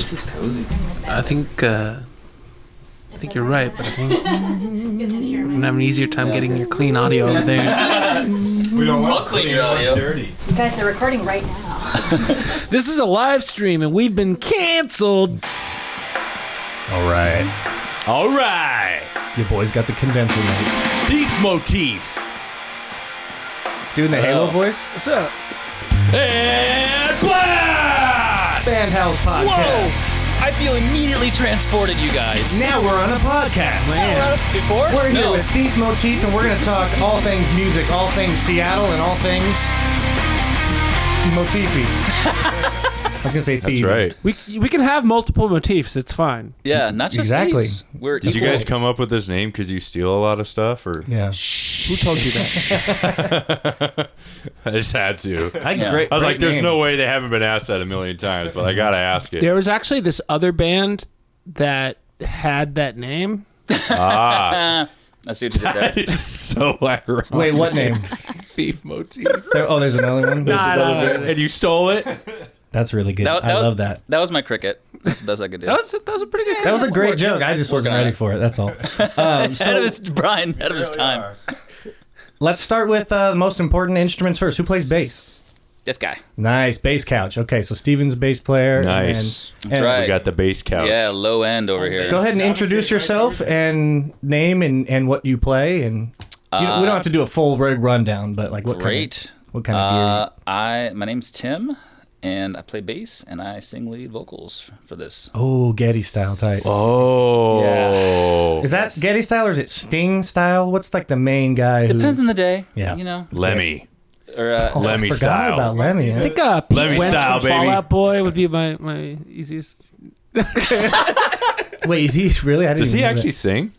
This is cozy. I think you're right, but I think I'm gonna have an easier time getting your clean audio over there. We don't want I'll clean your audio. Dirty. You guys, they're recording right now. This is a live stream, and we've been canceled. All right. Your boy's got the condenser mic. Thief Motif. Doing the Halo voice? What's up? And blast! Bandhouse Podcast. I feel immediately transported, you guys. Now we're on a podcast. Before? We're here with Thief Motif, and we're going to talk all things music, all things Seattle, and all things Motifi. I was going to say That's thief. right. We can have multiple motifs. It's fine. Yeah, not just Exactly. thieves. We're Did you guys come up with this name because you steal a lot of stuff, or? Yeah. Who told you that? I just had to. Great, I was like, great there's name. no way they haven't been asked that a million times, but I gotta ask it. There was actually this other band that had that name. Ah, I see what you did there. that is so ironic. Wait, what name? Thief Motif. There's another one? No. And you stole it? That's really good. I love that. That was my cricket. That's the best I could do. That was a pretty good. That was a great joke. I just wasn't ready for it. That's all. Brian, ahead of his time. Let's start with the most important instruments first. Who plays bass? This guy. Nice. Bass couch. Okay, so Steven's bass player. Nice. That's right. We got the bass couch. Yeah, low end over here. Go ahead and introduce yourself and name and what you play. And we don't have to do a full rig rundown, but like what Great. kind of gear? My name's Tim, and I play bass, and I sing lead vocals for this. Oh, Getty style type. Oh. Yeah. Is that Getty style or is it Sting style? What's like the main guy? Depends on the day. Yeah. You know. Lemmy. Or Lemmy I forgot style. about Lemmy. I think Pete Lemmy Wentz style, from baby. Fall Out Boy would be my easiest. Wait, is he really? I didn't Does he even know actually that. sing?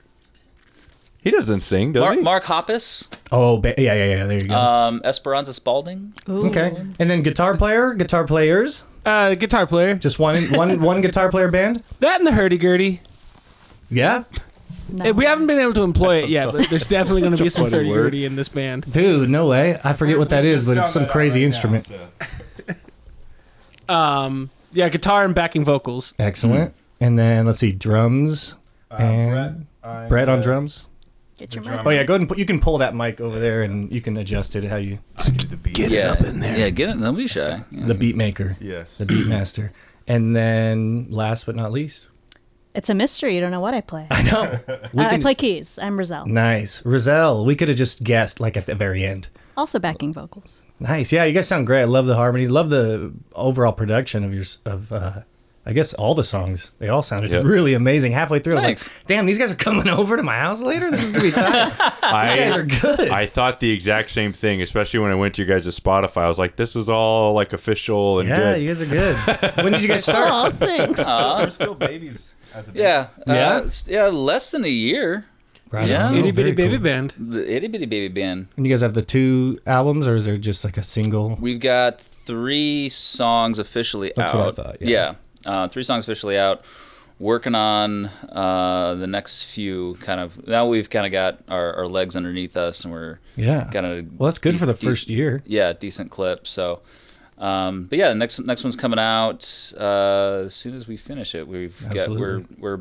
He doesn't sing, does he? Mark Hoppus. Oh, yeah. There you go. Esperanza Spalding. Okay, and then guitar players. Guitar player. Just one guitar player band. That and the hurdy-gurdy. Yeah, No. We haven't been able to employ it yet, but there's definitely going to be some funny word. hurdy-gurdy in this band. dude, no way. I forget what that is, but it's some crazy instrument. Yeah, guitar and backing vocals. Excellent. And then let's see, drums. And Brett on drums. Get your mic. Oh yeah, go ahead and you can pull that mic over there, and you can adjust it how you. Get it up in there. Yeah, get it. Don't be shy. Yeah. The beat maker. Yes. The beat master. And then last but not least, It's a mystery. You don't know what I play. I know. I play keys. I'm Roselle. Nice, Roselle. We could have just guessed like at the very end. Also backing vocals. Nice. Yeah, you guys sound great. I love the harmony. Love the overall production of I guess all the songs. They all sounded really amazing. Halfway through, I was Thanks. like, "Damn, these guys are coming over to my house later. This is gonna be tight. These guys are good." I thought the exact same thing, especially when I went to your guys' Spotify. I was like, this is all like official and Yeah, good. you guys are good. When did you guys start? Oh, thanks. We're still babies. As a Yeah. Less than a year. Right Yeah. on. Itty Oh, bitty very baby cool. band. The Itty Bitty Baby Band. And you guys have the 2 albums, or is there just like a single? We've got 3 songs officially That's out. what I thought, yeah. 3 songs officially out. Working on the next few kind of. Now we've kind of got our legs underneath us, and we're Yeah. kind of. Well, that's good for the first year. Yeah, decent clip. So, but yeah, the next one's coming out as soon as we finish it. Absolutely. We're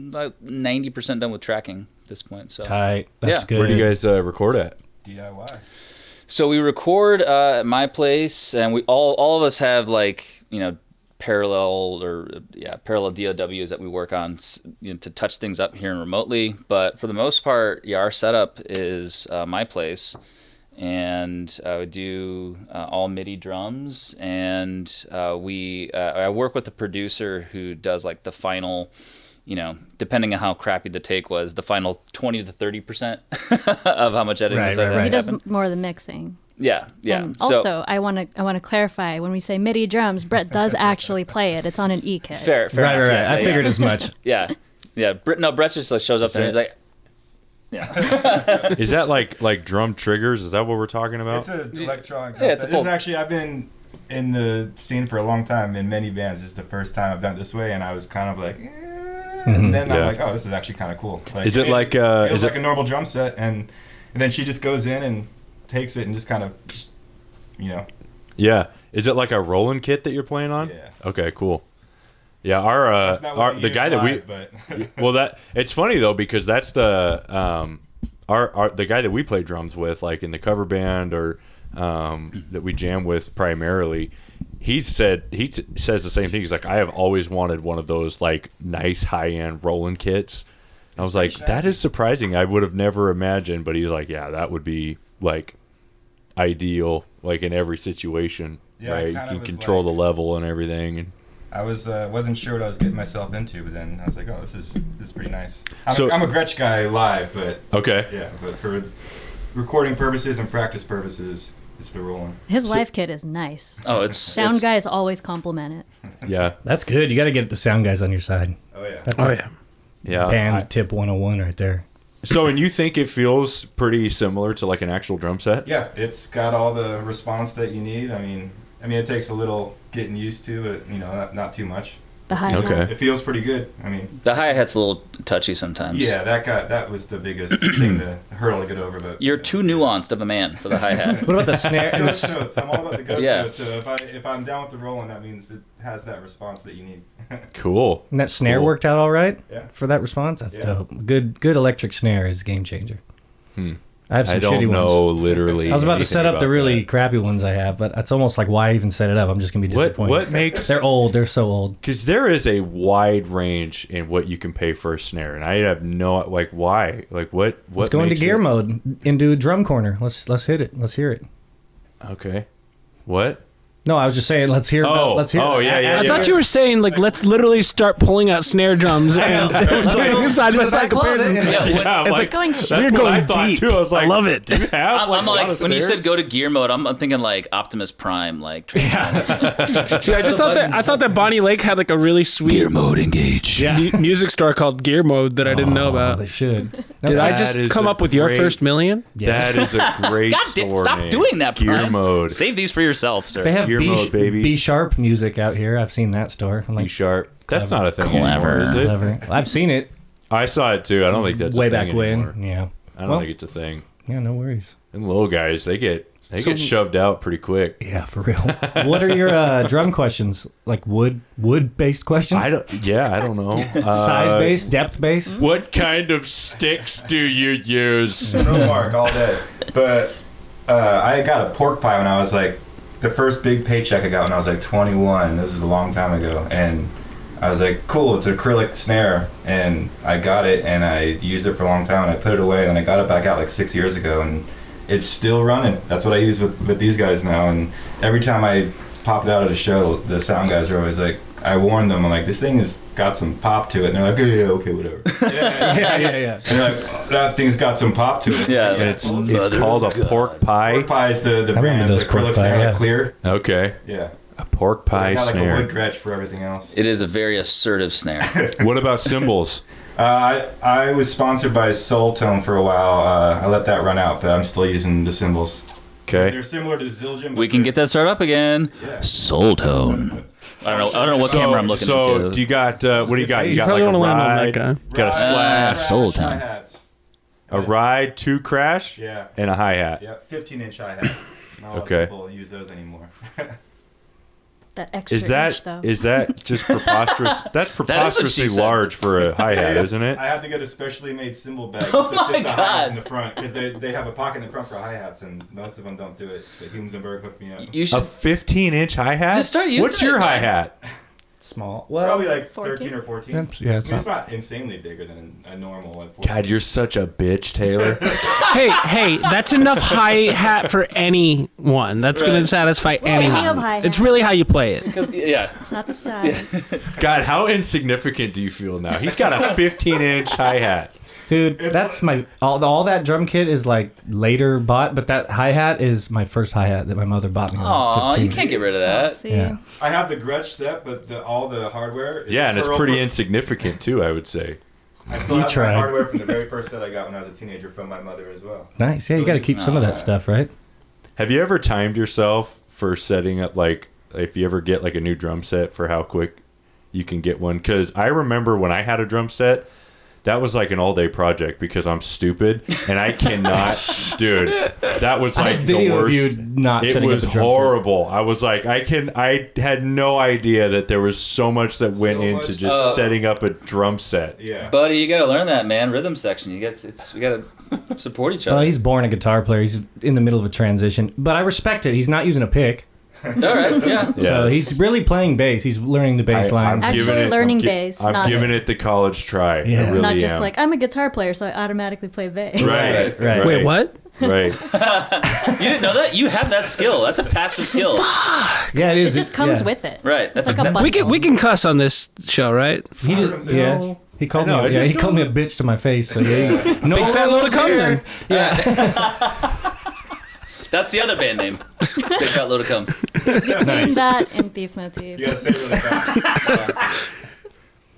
about 90% done with tracking at this point. So Tight. That's Yeah. good. Where do you guys record at? DIY. So we record at my place, and we all of us have parallel DAWs that we work on to touch things up here and remotely. But for the most part, our setup is my place, and we do all MIDI drums, and I work with a producer who does like the final. Depending on how crappy the take was, the final 20 to 30% of how much editing Right, does right, right. He does happen. more of the mixing. Yeah. And So- also, I want to clarify, when we say MIDI drums, Brett does actually play it. It's on an E kit. Fair Right. enough, yes, I figured as much. Yeah. Brett just like shows up there and he's like, yeah. Is that like drum triggers? Is that what we're talking about? It's an electronic. Yeah, it's a This is full- actually, I've been in the scene for a long time in many bands. This is the first time I've done it this way, and I was kind of like, and then I'm Yeah. like, oh, this is actually kind of cool. Like, Is it like, feels is like it- a normal drum set, and then she just goes in and takes it and just kind of, Yeah. Is it like a Roland kit that you're playing on? Yeah. Okay, cool. Yeah, That's not what the we guy use that we live, but well, that it's funny though because that's the the guy that we play drums with, like in the cover band or that we jam with primarily. He says the same thing. He's like, I have always wanted one of those like nice high end Roland kits. And I was like, that is surprising. I would have never imagined. But he's like, yeah, that would be like ideal, like in every situation, right? You can control the level and everything. And I wasn't sure what I was getting myself into, but then I was like, oh, this is pretty nice. I'm a Gretsch guy live, but okay, yeah, but for recording purposes and practice purposes, it's the Roland. His live kit is nice. Oh, it's Sound guys always compliment it. yeah, That's good. You got to get the sound guys on your side. Oh yeah. That's Oh like yeah. yeah. band tip 101 right there. So, and you think it feels pretty similar to like an actual drum set? Yeah, it's got all the response that you need. I mean, it takes a little getting used to, but not too much. The hi-hat. Okay. It feels pretty good. I mean, the hi-hat's a little touchy sometimes. yeah, that was the biggest thing to hurdle to get over. But You're too nuanced of a man for the hi-hat. What about the snare? ghost notes. I'm all about the ghost Yeah. notes. So if I'm down with the Roland, that means it has that response that you need. Cool. And that snare Cool. worked out all right Yeah. for that response? That's Yeah. dope. Good electric snare is a game changer. I have some I don't shitty know ones. literally. I was about to anything set up the about really that. crappy ones I have, but it's almost like why even set it up? I'm just gonna be disappointed. What makes They're old. They're so old. because there is a wide range in what you can pay for a snare, and I have no like why like what Let's go into makes gear it- mode, into a drum corner. Let's hit it. Let's hear it. Okay, what? No, I was just saying let's hear. Oh, let's hear. oh, it. yeah, yeah, I yeah. thought you were saying like let's literally start pulling out snare drums and side by side comparison. Yeah, I'm It's like, like Going that's we're what going I thought deep. too. I was like, I love it. Do you have I'm a lot like, of when you snares? said go to gear mode, I'm thinking like Optimus Prime, like. See, I just thought that Bonnie Lake had like a really sweet gear mode engage music store called Gear Mode that I didn't know Oh, about. they should. Did I That just is come a up with your great- first million? That is a great God damn, store stop name. doing that, Gear Prime. mode. Save these for yourself, sir. They have Gear mode, baby. B sharp music out here. I've seen that store. I'm B like, sharp. That's Clever. not a thing Clever. anymore, is it? clever. I've seen it I saw it too. I don't think that's way a thing back when. anymore. Yeah. I don't Well, think it's a thing. Yeah, no worries. And little guys, they get shoved out pretty quick. Yeah, for real. What are your drum questions? Like wood based questions? I don't know. Size based, depth based? What kind of sticks do you use? No mark all day. But I got a pork pie when I was like, the first big paycheck I got when I was like 21. This is a long time ago. And I was like, cool, it's an acrylic snare. And I got it and I used it for a long time. And I put it away and I got it back out like 6 years ago. And it's still running. That's what I use with these guys now. And every time I pop it out at a show, the sound guys are always like, I warn them, I'm like, this thing has got some pop to it. And they're like, yeah, okay, whatever. Yeah. And they're like, oh, that thing's got some pop to it. Yeah, And it's called a pork pie. Pork pie is the remember brand. those It's acrylic pork snare, pie, like yeah. clear. Okay, Yeah. a pork pie I got like a snare. wood Gretsch for everything else. It is a very assertive snare. What about cymbals? I was sponsored by Soul Tone for a while. I let that run out, but I'm still using the cymbals. Okay. They're similar to Zildjian. but We can get that started up again. Yeah. Soul Tone. I don't know what camera I'm looking So to. do you got what do you got? You got probably like a wanna land on that ride, guy. you got a splash, Soul Tone. Hi-hats. a ride, two crash, Yeah. and a hi hat. Yep. 15-inch hi-hat. Not a lot Okay. of people use those anymore. That extra Is that inch, though. is that just preposterous? That's what she preposterously said. large for a hi hat, isn't it? I had to get a specially made cymbal bag Oh to my fit the hi-hat God. in the front because they have a pocket in the front for hi-hats and most of them don't do it. But Humensenberg hooked me up. You A should 15-inch hi hat. Just start using What's it, your man. hi hat? Small. Probably like 14? 13 or 14. Yeah, It's not insanely bigger than a normal like 14. God, you're such a bitch, Taylor. Hey, that's enough hi hat for anyone. That's going to satisfy anyone. of hi-hat. It's really how you play it. yeah. It's not the size. God, how insignificant do you feel now? He's got a 15-inch hi hat. Dude, that's my all that drum kit is like later bought, but that hi-hat is my first hi-hat that my mother bought me when I was Aw, 15. you can't get rid of that. See? Yeah. I have the Gretsch set, but all the hardware. Is Yeah, and it's Pearl pretty Pro- insignificant too, I would say. I still You have tried. my hardware from the very first set I got when I was a teenager from my mother as well. Nice. Yeah, you got to keep some of that stuff, right? Have you ever timed yourself for setting up, like, if you ever get like a new drum set, for how quick you can get one? Because I remember when I had a drum set, that was like an all-day project because I'm stupid and I cannot, dude. That was like the video of worst. you not It setting up was the drum set. horrible. I was like, I had no idea that there was so much that went So into much just setting up a drum set. Yeah. Buddy, you gotta learn that, man. Rhythm section. We gotta support each other. Well, he's born a guitar player. He's in the middle of a transition, but I respect it. He's not using a pick, All right, yeah. so he's really playing bass. He's learning the bass lines. Actually giving it- learning bass, I'm not- giving it the college try. I Yeah. really Not just am. like, I'm a guitar player, so I automatically play bass. Right. Wait, what? Right. You didn't know that? You have that skill. That's a passive skill. Yeah, it It is. just comes yeah. with it. Right. That's It's like a We button. can cuss on this show, right? He just, yeah. He called I know, me. I Yeah, just he called me a bitch to my face. So yeah, no Big fat load of cum then. That's the other band name. Big Fat Load of Cum. Between that and Thief Motif. You gotta say it really fast.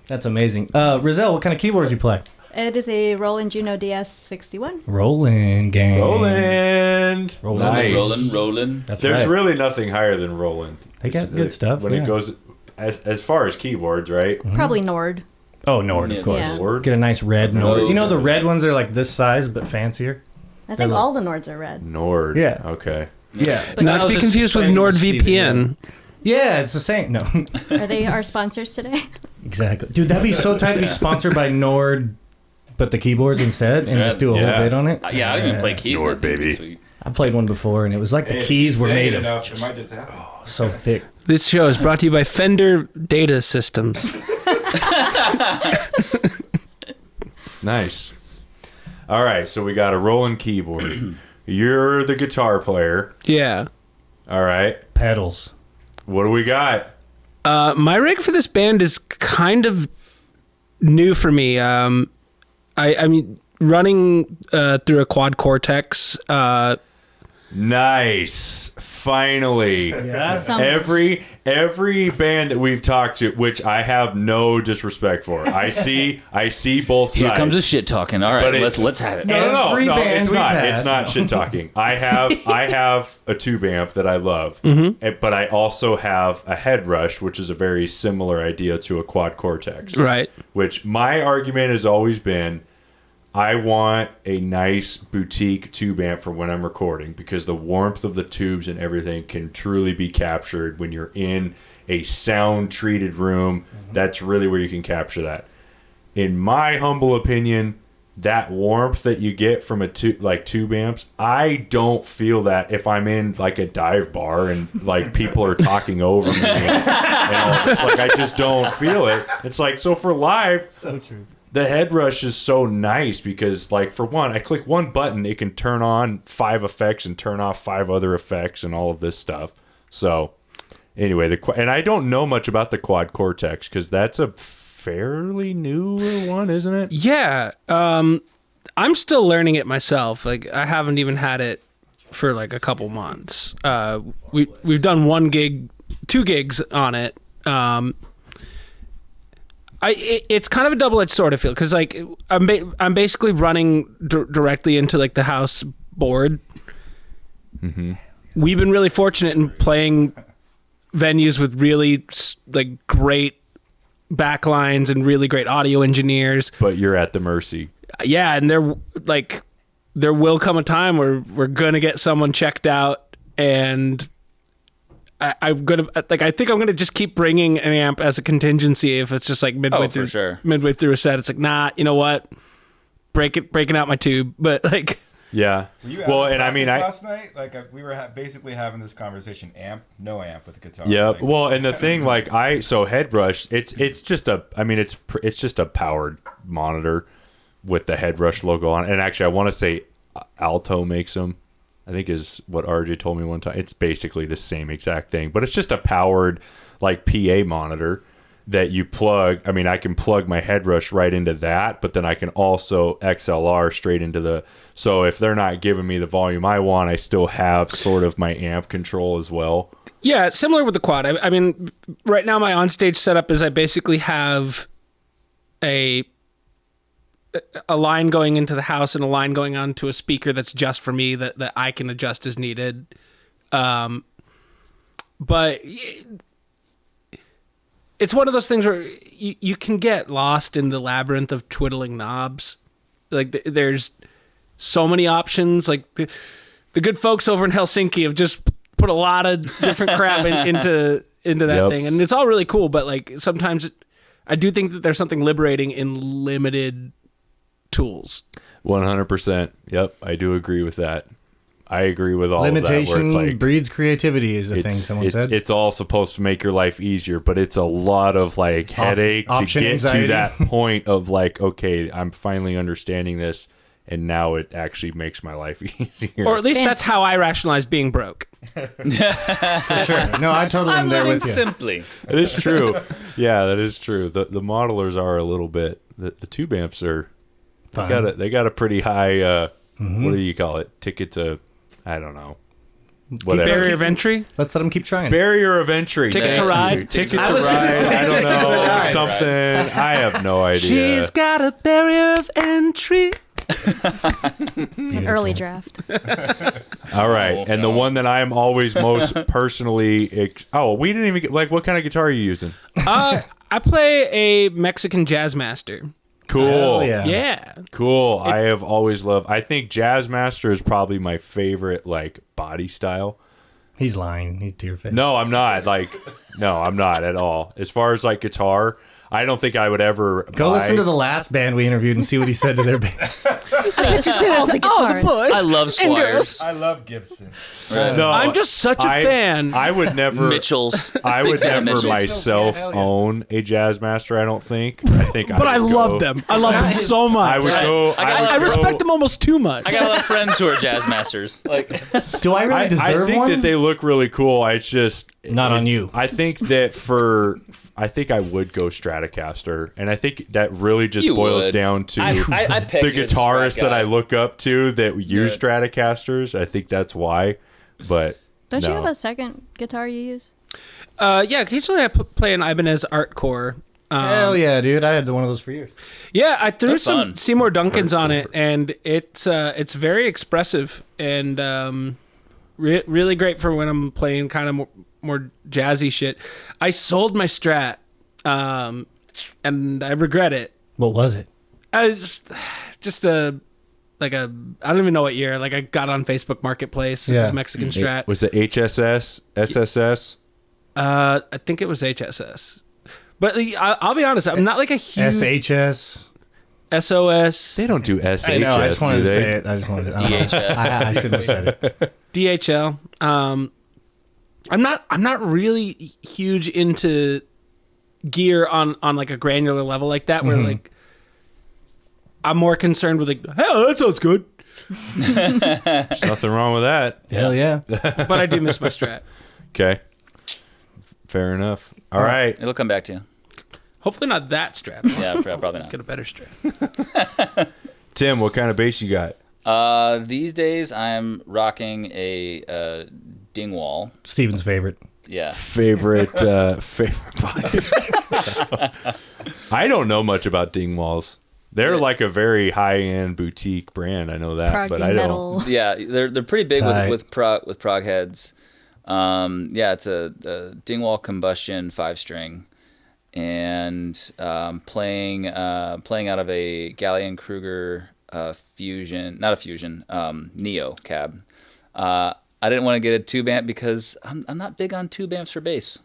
That's amazing. Rizal, what kind of keyboards you play? It is a Roland Juno DS61. Roland gang. Roland. Nice. Roland. That's There's right. really nothing higher than Roland. They got good stuff, When yeah. it goes, as far as keyboards, right? Probably Nord. Oh, Nord, Yeah. of course. Yeah. Nord? Get a nice red Nord. Nord. You know the red ones that are like this size but fancier? I think all the Nords are red. Nord. Yeah. Okay. Yeah. Not to be confused with NordVPN. Yeah, it's the same. No, Are they our sponsors today? exactly. Dude, that'd be so tight to be sponsored by Nord, but the keyboards instead, and just do a Yeah. whole bit on it. Yeah, I even play keys. Nord, That'd be baby. sweet. I played one before, and it was like the Hey, if keys you were say made it of enough, it might just happen. so thick. This show is brought to you by Fender Data Systems. Nice. All right, so we got a Roland keyboard. You're the guitar player. Yeah. All right. Pedals. What do we got? My rig for this band is kind of new for me. I mean, running through a quad Cortex. Nice. Finally. Yeah. Some- Every band that we've talked to, which I have no disrespect for. I see both sides. Here comes the shit talking. All right, But let's have it. No, Every band it's we've not. had. It's not shit talking. I have a tube amp that I love, but I also have a head rush, which is a very similar idea to a quad Cortex. Right. Which my argument has always been, I want a nice boutique tube amp for when I'm recording because the warmth of the tubes and everything can truly be captured when you're in a sound treated room. That's really where you can capture that. In my humble opinion, that warmth that you get from tube amps, I don't feel that if I'm in like a dive bar and like people are talking over me and all this. Like I just don't feel it. It's like, so for live, So true. the head rush is so nice because, like, for one, I click one button, it can turn on 5 effects and turn off 5 other effects and all of this stuff. So, anyway, and I don't know much about the quad Cortex because that's a fairly newer one, isn't it? Yeah. I'm still learning it myself. Like, I haven't even had it for like a couple months. We've done 2 gigs on it. It's kind of a double-edged sword, I feel, because like I'm basically running directly into like the house board. Mm-hmm. We've been really fortunate in playing venues with really like great backlines and really great audio engineers. But you're at the mercy. Yeah, and there will come a time where we're gonna get someone checked out, and I'm gonna I think I'm gonna just keep bringing an amp as a contingency if it's just like midway for sure. midway through a set. It's like, nah, you know what, breaking out my tube, but like. Yeah. Well, and I mean, last night, like we were basically having this conversation, no amp with the guitar. yeah. Like, Well, and the thing, like head rush, it's just a powered monitor with the head rush logo on it. And actually, I want to say Alto makes them. I think is what RJ told me one time. It's basically the same exact thing, but it's just a powered like PA monitor that you plug. I mean, I can plug my head rush right into that, but then I can also XLR straight into the. So if they're not giving me the volume I want, I still have sort of my amp control as well. Yeah, similar with the quad. I mean, right now my onstage setup is I basically have a line going into the house and a line going onto a speaker that's just for me that I can adjust as needed. But it's one of those things where you can get lost in the labyrinth of twiddling knobs. Like there's so many options. Like the good folks over in Helsinki have just put a lot of different crap into that thing, and it's all really cool. But like sometimes I do think that there's something liberating in limited tools. 100%. Yep, I do agree with that. I agree with all of that. Limitation Where it's like, breeds creativity is the thing someone said. It's all supposed to make your life easier, but it's a lot of like headache to option get anxiety. to that point of like, okay, I'm finally understanding this, and now it actually makes my life easier. Or at least that's how I rationalize being broke. For sure. No, I totally am there with you. Simply. It is true. Yeah, that is true. The modelers are a little bit. The tube amps are. They got a pretty high. What do you call it? Ticket to. I don't know. Whatever. Barrier of entry. Let's let them keep trying. Barrier of entry. Ticket to ride. Ticket to ride. I don't know. Something. I have no idea. She's got a barrier of entry. An early draft. All right, and the one that I'm always most personally. We didn't even get like. What kind of guitar are you using? I play a Mexican Jazzmaster. Cool. Hell yeah. Yeah. Cool. I have always loved. I think Jazzmaster is probably my favorite like body style. He's lying. He's to your face. No, I'm not. No, I'm not at all. As far as like guitar, I don't think I would ever Go listen to the last band we interviewed and see what he said to their band. Let's just say all the guitars. boys. I love Squires. I love Gibson. No, I'm just such a fan. I would never. Mitchell's. I Big would fan of never Mitchell's. myself Hell yeah. own a Jazzmaster. I don't think. But I love them. I love them so much. I would go. I respect them almost too much. I got a lot of friends who are jazz masters. Like, Do I really I deserve think one? that they look really cool. It's just Not on you. I think that I think I would go Stratocaster, and I think that really just You boils would. down to I the pegged you as a guitarists Strat that guy. I look up to that use Yeah. Stratocasters. I think that's why. But Don't you no. have a second guitar you use? Yeah, occasionally I play an Ibanez Art Core. Hell yeah, dude. I had one of those for years. Yeah, I threw That's some fun. Seymour Duncans on it, and it's very expressive and really great for when I'm playing kind of more jazzy shit. I sold my Strat, and I regret it. What was it? I was just I don't even know what year. Like I got on Facebook Marketplace. It Yeah. was Mexican Strat. Was it HSS, SSS? I think it was HSS. But I'll be honest, I'm not like a huge SHS? SOS, They don't do SHS, I know, I just wanted do to they? say it. I just wanted to. I don't know. DHS. I shouldn't have said it. DHL. I'm not really huge into gear on like a granular level like that, where like I'm more concerned with like, hell, that sounds good. There's nothing wrong with that. Hell yeah. But I do miss my Strat. Okay. Fair enough. All right. it'll come back to you. Hopefully not that Strat. Yeah, probably not. Get a better Strat. Tim, what kind of bass you got? These days, I'm rocking a Dingwall. Steven's favorite. Yeah. Favorite bass. I don't know much about Dingwalls. They're like a very high-end boutique brand. I know that, Prog but I don't. metal. Yeah, they're pretty big Tight. with prog heads. Yeah, it's a Dingwall combustion 5-string, and playing out of a Gallion Kruger Fusion, not a Fusion, Neo cab. I didn't want to get a tube amp because I'm not big on tube amps for bass.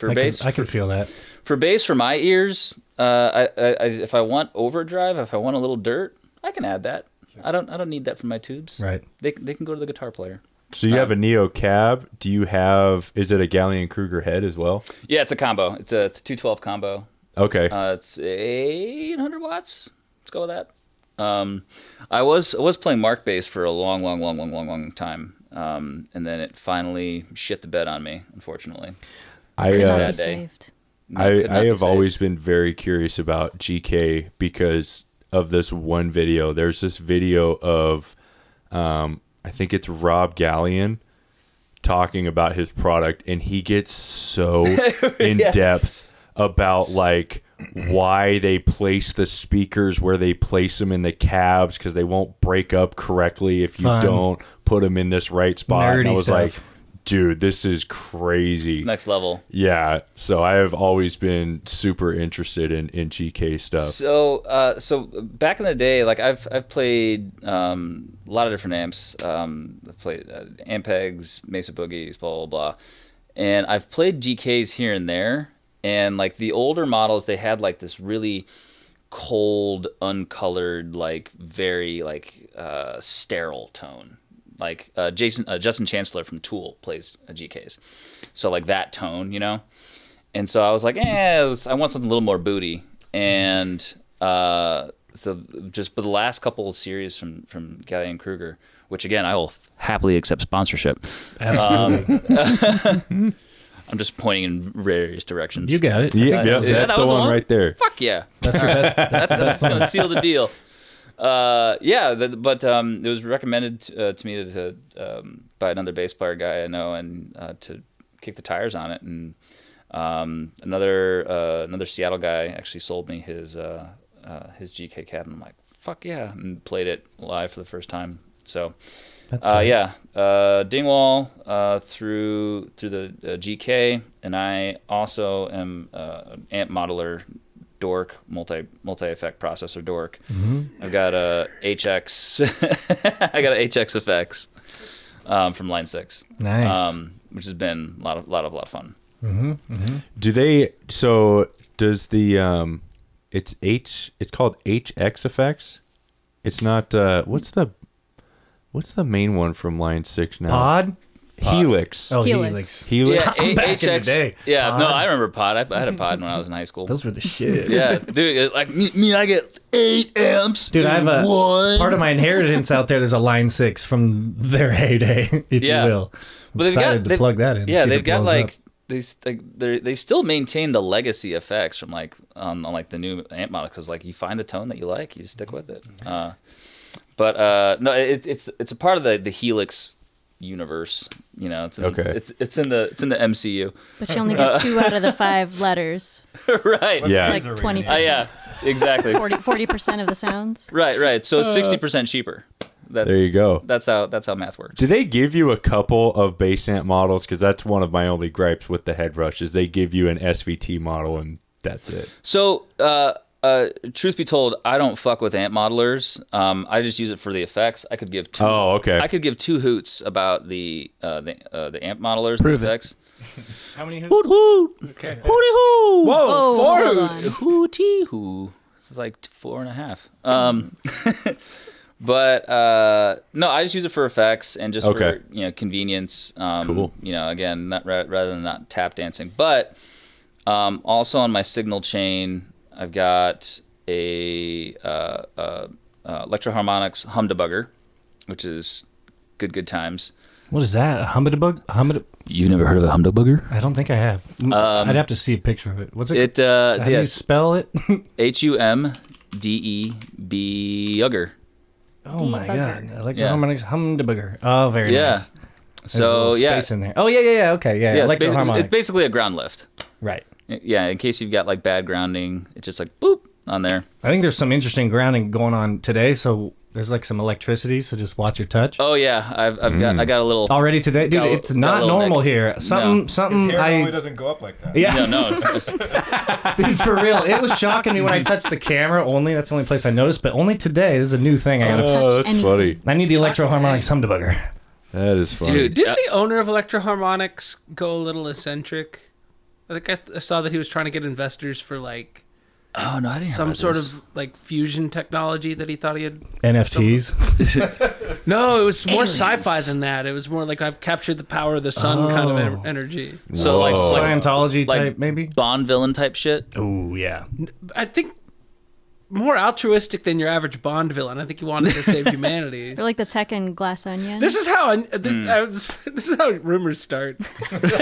I can feel that. For bass, for my ears, if I want overdrive, if I want a little dirt, I can add that. I don't need that for my tubes. Right. They can go to the guitar player. So you have a Neo cab. Do you have? Is it a Gallion Kruger head as well? Yeah, it's a combo. It's a 212 combo. Okay. It's 800 watts. Let's go with that. I was playing Mark bass for a long time, and then it finally shit the bed on me. Unfortunately, I Could not be Sad day. saved. No, I could not be have saved. always been very curious about GK because of this one video. There's this video of, I think it's Rob Gallion talking about his product, and he gets so in depth about like why they place the speakers where they place them in the cabs because they won't break up correctly if you Fun. don't put them in this right spot. And I Nerdy was stuff. like, dude, this is crazy. It's next level. Yeah. So I have always been super interested in GK stuff. So back in the day, like I've played a lot of different amps. I've played Ampegs, Mesa Boogies, blah blah blah, and I've played GKs here and there. And like the older models, they had like this really cold, uncolored, like very like sterile tone. Like Justin Chancellor from Tool plays GKs, so like that tone, you know. And so I was like, I want something a little more booty. And so just for the last couple of series from Gallion Kruger, which again I will happily accept sponsorship. Absolutely. I'm just pointing in various directions. You got it. Yeah, that's the one right there. Fuck yeah. That's your best. That's going to seal the deal. But it was recommended to me to by another bass player guy I know and to kick the tires on it. And another Seattle guy actually sold me his GK cab. And I'm like, fuck yeah, and played it live for the first time. So. Dingwall through the GK, and I also am an amp modeler dork, multi effect processor dork. Mm-hmm. I've got a HX, I got a HX effects from Line 6. Nice, which has been a lot of fun. Mm-hmm. Mm-hmm. Do they? So does the it's called HX effects? It's not. What's the main one from Line 6 now? Pod? Helix. Oh, Helix. Helix. Yeah, Back in the day. Yeah, Pod. no, I remember Pod. I had a Pod when I was in high school. Those were the shit. Yeah, dude, like me, I get 8 amps. Dude, I have part of my inheritance out there. There's a Line 6 from their heyday, if you will. I'm excited to plug that in. Yeah, see if they've it got blows like up. they still maintain the legacy effects from like on like the new amp model, because like you find a tone that you like, you stick with it. But no, it's a part of the Helix universe. You know, it's in the MCU. But you only get 2 out of the 5 letters. Right. Yeah. It's like 20%. Yeah. Exactly. 40% of the sounds. Right. So it's 60% cheaper. There you go. That's how math works. Do they give you a couple of bass amp models? Because that's one of my only gripes with the head rush is they give you an SVT model and that's it. So, truth be told, I don't fuck with amp modelers. I just use it for the effects. I could give 2. Oh, okay. I could give 2 hoots about the amp modelers. Prove the it. effects. How many Hoot hoot. Okay. Hooty hoo. Whoa, Oh, 4 hold on. hoots. Hooty hoo. This is like 4.5. But no, I just use it for effects and just for convenience. Cool. You know, again, rather than not tap dancing. But also on my signal chain, I've got a Electro-Harmonix Humdebugger, which is good times. What is that? A Humdebug? You've never heard of a Humdebugger? I don't think I have. I'd have to see a picture of it. What's it? How do you spell it? HUMDEB. Oh my god. Debugger. Electro-Harmonix Humdebugger. Oh, very nice. There's So a little space in there. Oh yeah. Okay, yeah. Electro-Harmonix. it's basically a ground lift. Right. Yeah, in case you've got like bad grounding, it's just like boop on there. I think there's some interesting grounding going on today, so there's like some electricity, so just watch your touch. Oh yeah, I got a little Already today, dude, Got a- it's got a not little normal neck. here. Something His hair normally I doesn't go up like that. yeah, no. dude, for real. It was shocking me when I touched the camera. Only that's the only place I noticed, but only today. This is a new thing. I gotta. Oh, that's anything. funny. I need the Electro-Harmonix Humdebugger. That is funny. Dude, Didn't the owner of Electro-Harmonix go a little eccentric? I think I saw that he was trying to get investors for like Oh no, I didn't. some sort of like fusion technology that he thought he had. NFTs. No, it was more Aliens. sci-fi than that. It was more like I've captured the power of the sun kind of energy. So like Whoa. Scientology like type, maybe. Bond villain type shit. Oh yeah. I think more altruistic than your average Bond villain. I think he wanted to save humanity. Or like the Tekken Glass Onion. This is how this is how rumors start.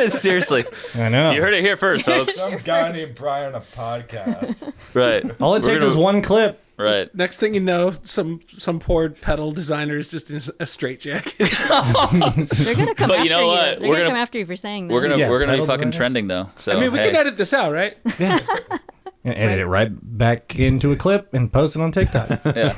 Seriously, I know. you heard it here first, folks. Some guy named Brian on a podcast. Right. All it takes is one clip. Right. Next thing you know, some poor pedal designer is just in a straitjacket. They're gonna come But after you know what? They're We're gonna gonna- come after you for saying this. We're gonna Yeah, be pedal fucking designers. trending though. So I mean, we hey. can edit this out, right? And edit it right back into a clip and post it on TikTok. Yeah.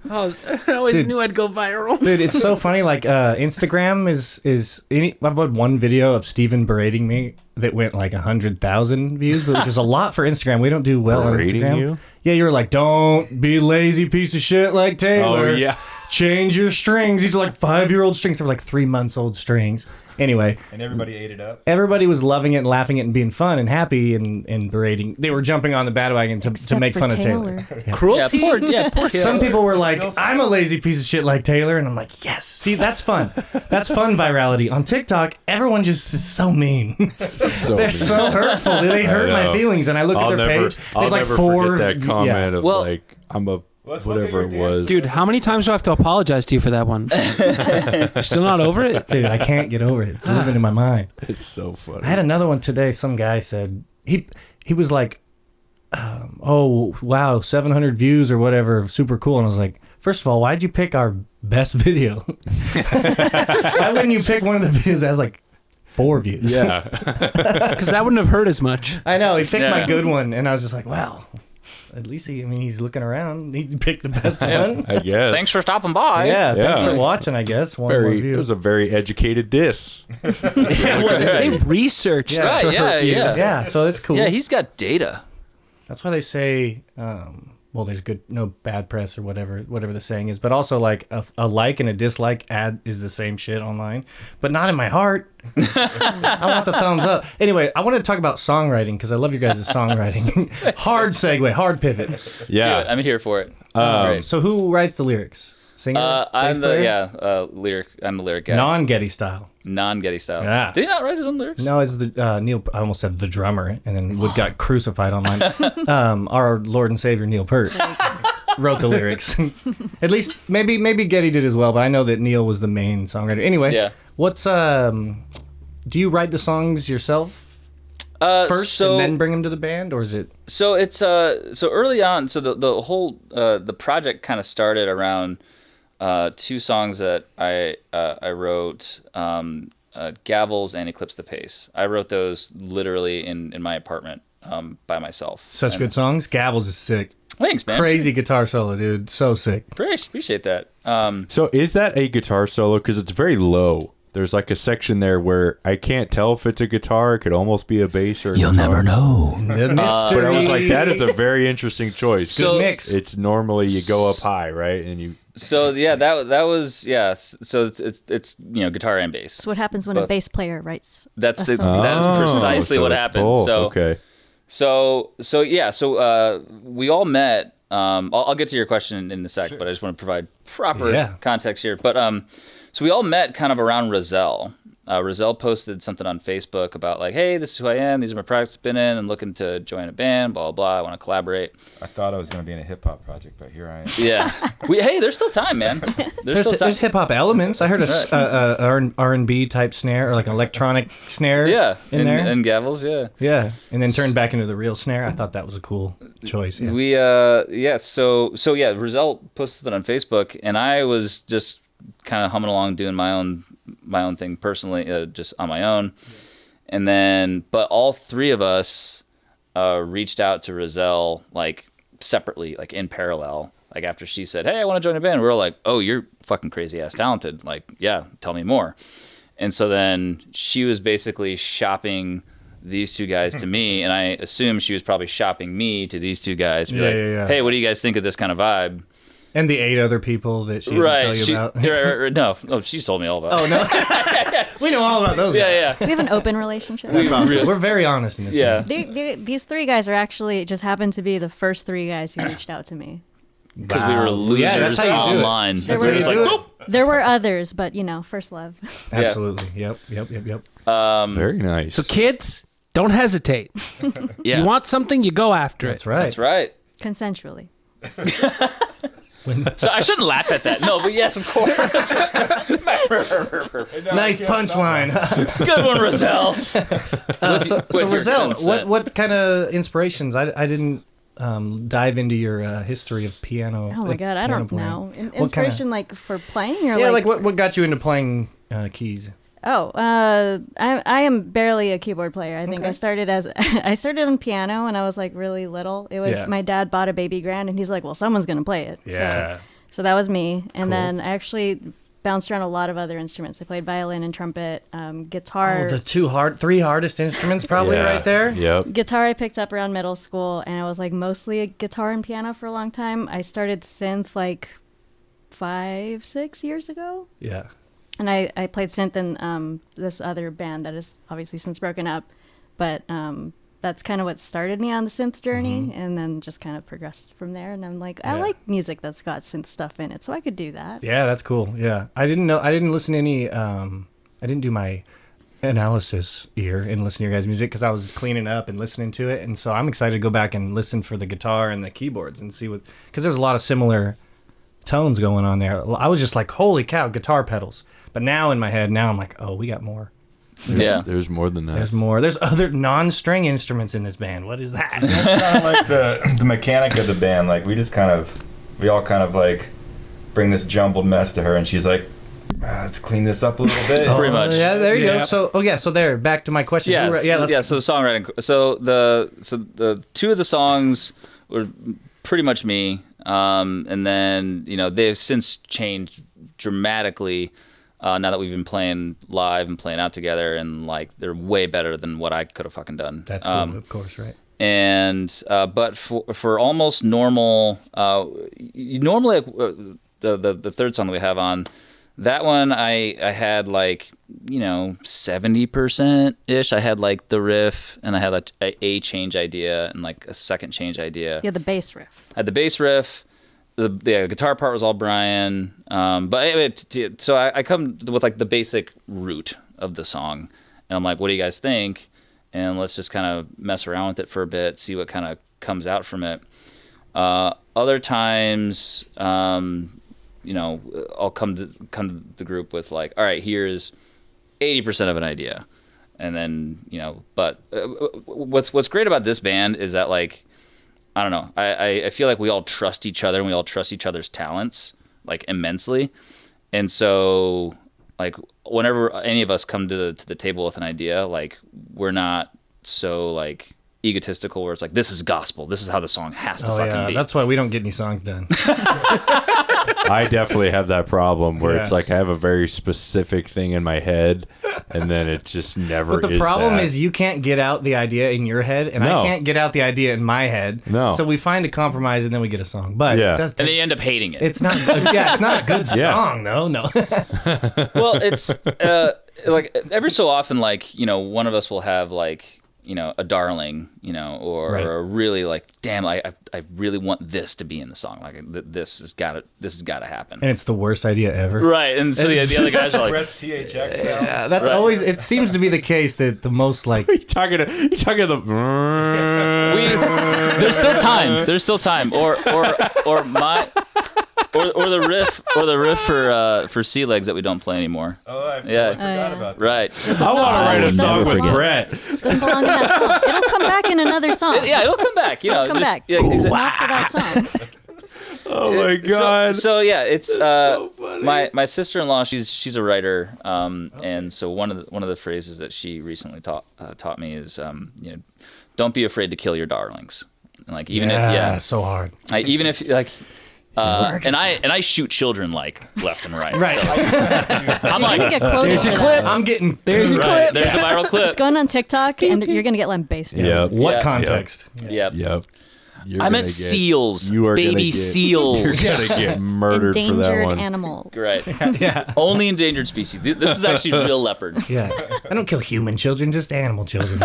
Oh, I always knew I'd go viral. Dude, it's so funny. Like Instagram is I've had one video of Steven berating me that went like 100,000 views, but which is a lot for Instagram. We don't do well on Berating Instagram. you? Yeah, you were like, don't be lazy piece of shit like Taylor. Oh, yeah. Change your strings. These are like 5-year-old strings. They're like 3 months old strings. Anyway, And everybody ate it up. everybody was loving it and laughing it and being fun and happy and berating. They were jumping on the bandwagon to Except make for fun of Taylor. Cruelty. Poor Some people were like, I'm a lazy piece of shit like Taylor. And I'm like, yes. See, that's fun. That's fun virality. On TikTok, everyone just is so mean. So They're mean. so hurtful. They hurt my know. feelings. And I look at their page. They I'll have like never 4. forget that comment yeah. of Well- like, I'm a Let's look at whatever your it was. Dude, how many times do I have to apologize to you for that one? You're still not over it? Dude, I can't get over it. It's living in my mind. It's so funny. I had another one today. Some guy said, he was like, oh, wow, 700 views or whatever. Super cool. And I was like, first of all, why'd you pick our best video? Why wouldn't you pick one of the videos that has like 4 views? Yeah. Because that wouldn't have hurt as much. I know. He picked my Yeah. good one. And I was just like, wow. At least he's looking around. He picked the best one. I guess. Thanks for stopping by. Yeah, thanks Yeah. for watching, I guess. One more Very, view. it was a very educated diss. They researched Yeah. to Right, hurt you. yeah, so that's cool. Yeah, he's got data. That's why they say, well, there's no bad press or whatever the saying is, but also like a like and a dislike ad is the same shit online, but not in my heart. I want the thumbs up. Anyway, I wanted to talk about songwriting because I love you guys' songwriting. Hard segue, hard pivot. Yeah. Dude, I'm here for it. Great. So who writes the lyrics? Singer? bass I'm player? lyric. I'm the lyric guy. Non-Getty style. Non-Getty style. Yeah. Did he not write his own lyrics? No, it's the Neil. I almost said the drummer, and then Wood got crucified online. Our Lord and Savior Neil Peart wrote the lyrics. At least maybe Getty did as well, but I know that Neil was the main songwriter. Anyway, Yeah. what's do you write the songs yourself first and then bring them to the band, or is it? So it's so early on. So the whole the project kind of started around 2 songs that I wrote, Gavels and Eclipse the Pace. I wrote those literally in my apartment by myself. Such And- good songs. Gavels is sick. Thanks, man. Crazy guitar solo, dude. So sick. Appreciate that. So is that a guitar solo? Because it's very low. There's like a section there where I can't tell if it's a guitar. It could almost be a bass or a guitar. know. The mystery. But I was like, that is a very interesting choice. 'cause So- mix. it's normally you go up high, right? And you So yeah, that was yeah. So it's guitar and bass. That's what happens when a Both. bass player writes. That's a it. song. That is precisely so what it's happened. both. So Okay. So we all met. I'll get to your question in a sec, but I just want to provide proper context here. But so we all met kind of around Roselle. Roselle posted something on Facebook about like, hey, this is who I am. These are my projects I've been in and looking to join a band, blah, blah, blah. I want to collaborate. I thought I was going to be in a hip hop project, but here I am. Yeah. Hey, there's still time, man. There's still time. There's hip hop elements. I heard a R&B type snare or like an electronic snare. Yeah. in there. And Gavels, yeah. Yeah, and then turned back into the real snare. I thought that was a cool choice. Yeah. We so Roselle posted it on Facebook, and I was just kind of humming along doing my own thing personally, just on my own. And then but all 3 of us reached out to Roselle like separately, like in parallel. Like after she said, hey, I want to join a band, we were like, oh, you're fucking crazy ass talented, like, yeah, tell me more. And so then she was basically shopping these 2 guys to me, and I assume she was probably shopping me to these 2 guys. Be hey, what do you guys think of this kind of vibe? And the 8 other people that she didn't tell you about. No, she's told me all about. Oh no, we know all about those. Guys. Yeah. We have an open relationship. That's awesome. We're very honest in this. Yeah. band. These 3 guys are actually just happen to be the first 3 guys who reached out to me. Because we were losers Yeah, that's how you do it. online. That's There how were- you It's like, do it. boop. There were others, but first love. Absolutely. Yep. Very nice. So kids, don't hesitate. Yeah. You want something, you go after That's it. right. That's right. Consensually. So I shouldn't laugh at that. No, but yes, of course. Nice punchline. Good one, Roselle. So your Roselle, consent. what kind of inspirations? I didn't dive into your history of piano. Oh my god, I piano don't playing. know. What Inspiration kinda- like for playing or Yeah, like like what got you into playing keys? Oh, I am barely a keyboard player. I think I started on piano when I was like really little. It was Yeah. my dad bought a baby grand and he's like, well, someone's gonna play it. So So that was me. And Cool. then I actually bounced around a lot of other instruments. I played violin and trumpet, guitar. Oh, the three hardest instruments probably Yeah. right there. Yep. Guitar I picked up around middle school, and I was like mostly a guitar and piano for a long time. I started synth like 5-6 years ago. Yeah. And I played synth in this other band that is obviously since broken up. But that's kind of what started me on the synth journey, and then just kind of progressed from there. And I'm like, I Yeah. like music that's got synth stuff in it, so I could do that. Yeah, that's cool. Yeah. I didn't listen to any, I didn't do my analysis ear and listen to your guys' music because I was cleaning up and listening to it. And so I'm excited to go back and listen for the guitar and the keyboards and see because there's a lot of similar tones going on there. I was just like, holy cow, guitar pedals. But now in my head, I'm like, oh, we got more. There's more than that. There's more. There's other non-string instruments in this band. What is that? That's kind of like the mechanic of the band. Like we all kind of like bring this jumbled mess to her, and she's like, let's clean this up a little bit. Pretty much. Yeah, there you Yeah. go. So there. Back to my question. Yeah, Let's, so the songwriting. So the two of the songs were pretty much me, and then they've since changed dramatically. Now that we've been playing live and playing out together, and like they're way better than what I could have fucking done. That's cool, of course, right? And but for almost normal, normally the third song that we have on that one, I had like 70% ish. I had like the riff, and I had a change idea and like a second change idea. Yeah, the bass riff. I had the bass riff. The guitar part was all Brian, so I come with like the basic root of the song, and I'm like, what do you guys think? And let's just kind of mess around with it for a bit, see what kind of comes out from it. Other times, I'll come to the group with like, all right, here's 80% of an idea, and then but what's great about this band is that like, I don't know. I feel like we all trust each other, and we all trust each other's talents like immensely. And so like whenever any of us come to the table with an idea, like we're not so like egotistical where it's like, this is gospel. This is how the song has to fucking be. That's why we don't get any songs done. I definitely have that problem where it's Yeah. like I have a very specific thing in my head, and then it just never. But the problem that. is you can't get out the idea in your head, and No. I can't get out the idea in my head. No. So we find a compromise, and then we get a song. But Yeah. it does And then take, you end up hating it. it's not. It's not a good Yeah. song, though. No. Well, it's like every so often, like one of us will have like a darling, or Right. a really like, damn, I really want this to be in the song. Like this has got to happen. And it's the worst idea ever. Right, and so the other guys are like, Brett's THX sound. Yeah, that's always. It seems to be the case that the most like. You talking to the. there's still time. There's still time. Or the riff for Sea Legs that we don't play anymore. Oh, I Yeah. forgot about that. Right. I want to write a song with forget. Brett. Doesn't belong in that song. It'll come back in another song. Yeah, it'll come back. It'll come back. Yeah, It's not for that song. Oh my god. So yeah, it's so funny. my sister-in-law. She's a writer, and so one of the phrases that she recently taught me is don't be afraid to kill your darlings. And like even if so hard. even if like. And I shoot children like left and right. Right. So I'm You're gonna like, get quoted There's your for clip. that. I'm getting. There's your right, clip. there's the viral clip. It's going on TikTok, and you're gonna get lambasted. Yep. What Yeah. context? Yep. Yep. You're I gonna meant get- seals. You are gonna baby get- seals. You're gonna get murdered for that Endangered one. animals. Right. Yeah. Only endangered species. This is actually real leopard. Yeah. I don't kill human children, just animal children.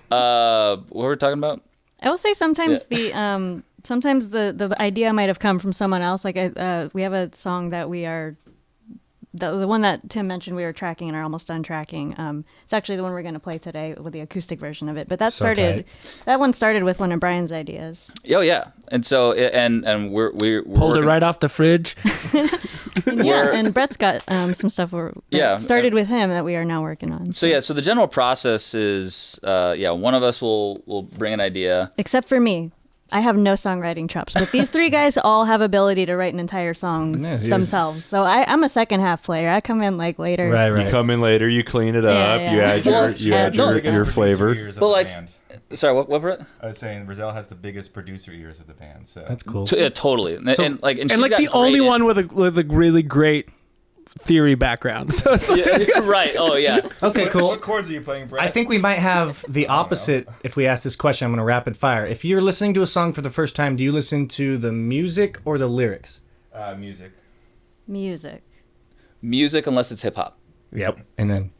What were we talking about? I will say sometimes the idea might have come from someone else. Like we have a song that we are the one that Tim mentioned we were tracking and are almost done tracking. It's actually the one we're going to play today with the acoustic version of it. But that one started with one of Brian's ideas. Oh yeah, and so and we're Pulled it right off the fridge. And Brett's got some stuff that started with him that we are now working on. So yeah, so the general process is one of us will bring an idea. Except for me. I have no songwriting chops, but these three guys all have ability to write an entire song Yeah, yes. themselves. So I'm a second half player. I come in like later. Right. You come in later, you clean it up, yeah. you add Well, your flavor. But like, sorry, what Brett? I was saying Brazil has the biggest producer ears of the band. So That's cool. Yeah, totally. And, So- and like And she's like got the only great- one with a really great theory background. So it's like, Yeah, right. Oh yeah. Okay, cool. What chords are you playing, Brett? I think we might have the opposite if we ask this question. I'm going to rapid fire. If you're listening to a song for the first time, do you listen to the music or the lyrics? Music. Music, unless it's hip hop. Yep. And then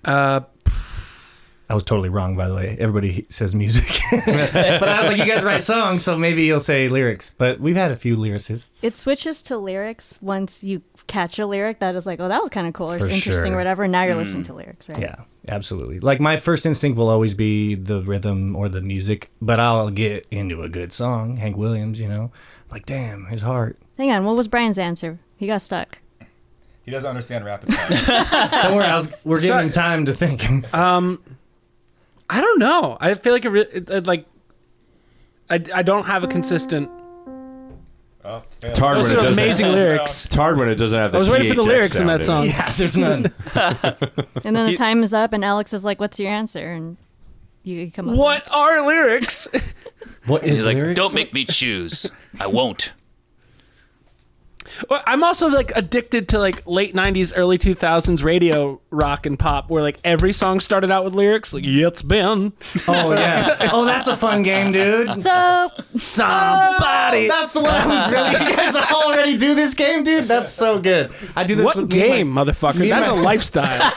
I was totally wrong, by the way. Everybody says music. But I was like, you guys write songs, so maybe you'll say lyrics. But we've had a few lyricists. It switches to lyrics once you catch a lyric that is like, oh, that was kind of cool or For interesting sure. or whatever. Now you're listening to lyrics, right? Yeah, absolutely. Like my first instinct will always be the rhythm or the music, but I'll get into a good song, Hank Williams, you know. Like, damn, his heart. Hang on, what was Brian's answer? He got stuck. He doesn't understand rapid fire. Don't worry, we're giving him time to think. I don't know. I feel like I don't have a consistent. Oh, It's hard Those when it are doesn't. amazing lyrics. It's hard when it doesn't have the I was waiting for the THX lyrics in that sound song. Yeah, there's none. And then the time is up, and Alex is like, what's your answer? And you come up. What are lyrics? What is He's like, lyrics? don't make me choose. I won't. Well, I'm also like addicted to like late 90s, early 2000s radio rock and pop where like every song started out with lyrics. Like, yeah, it's been Oh, yeah. Oh, that's a fun game, dude. So, somebody. That's the one I was really. You guys already do this game, dude? That's so good. I do this What with me and game, my- motherfucker? me and That's a my- lifestyle.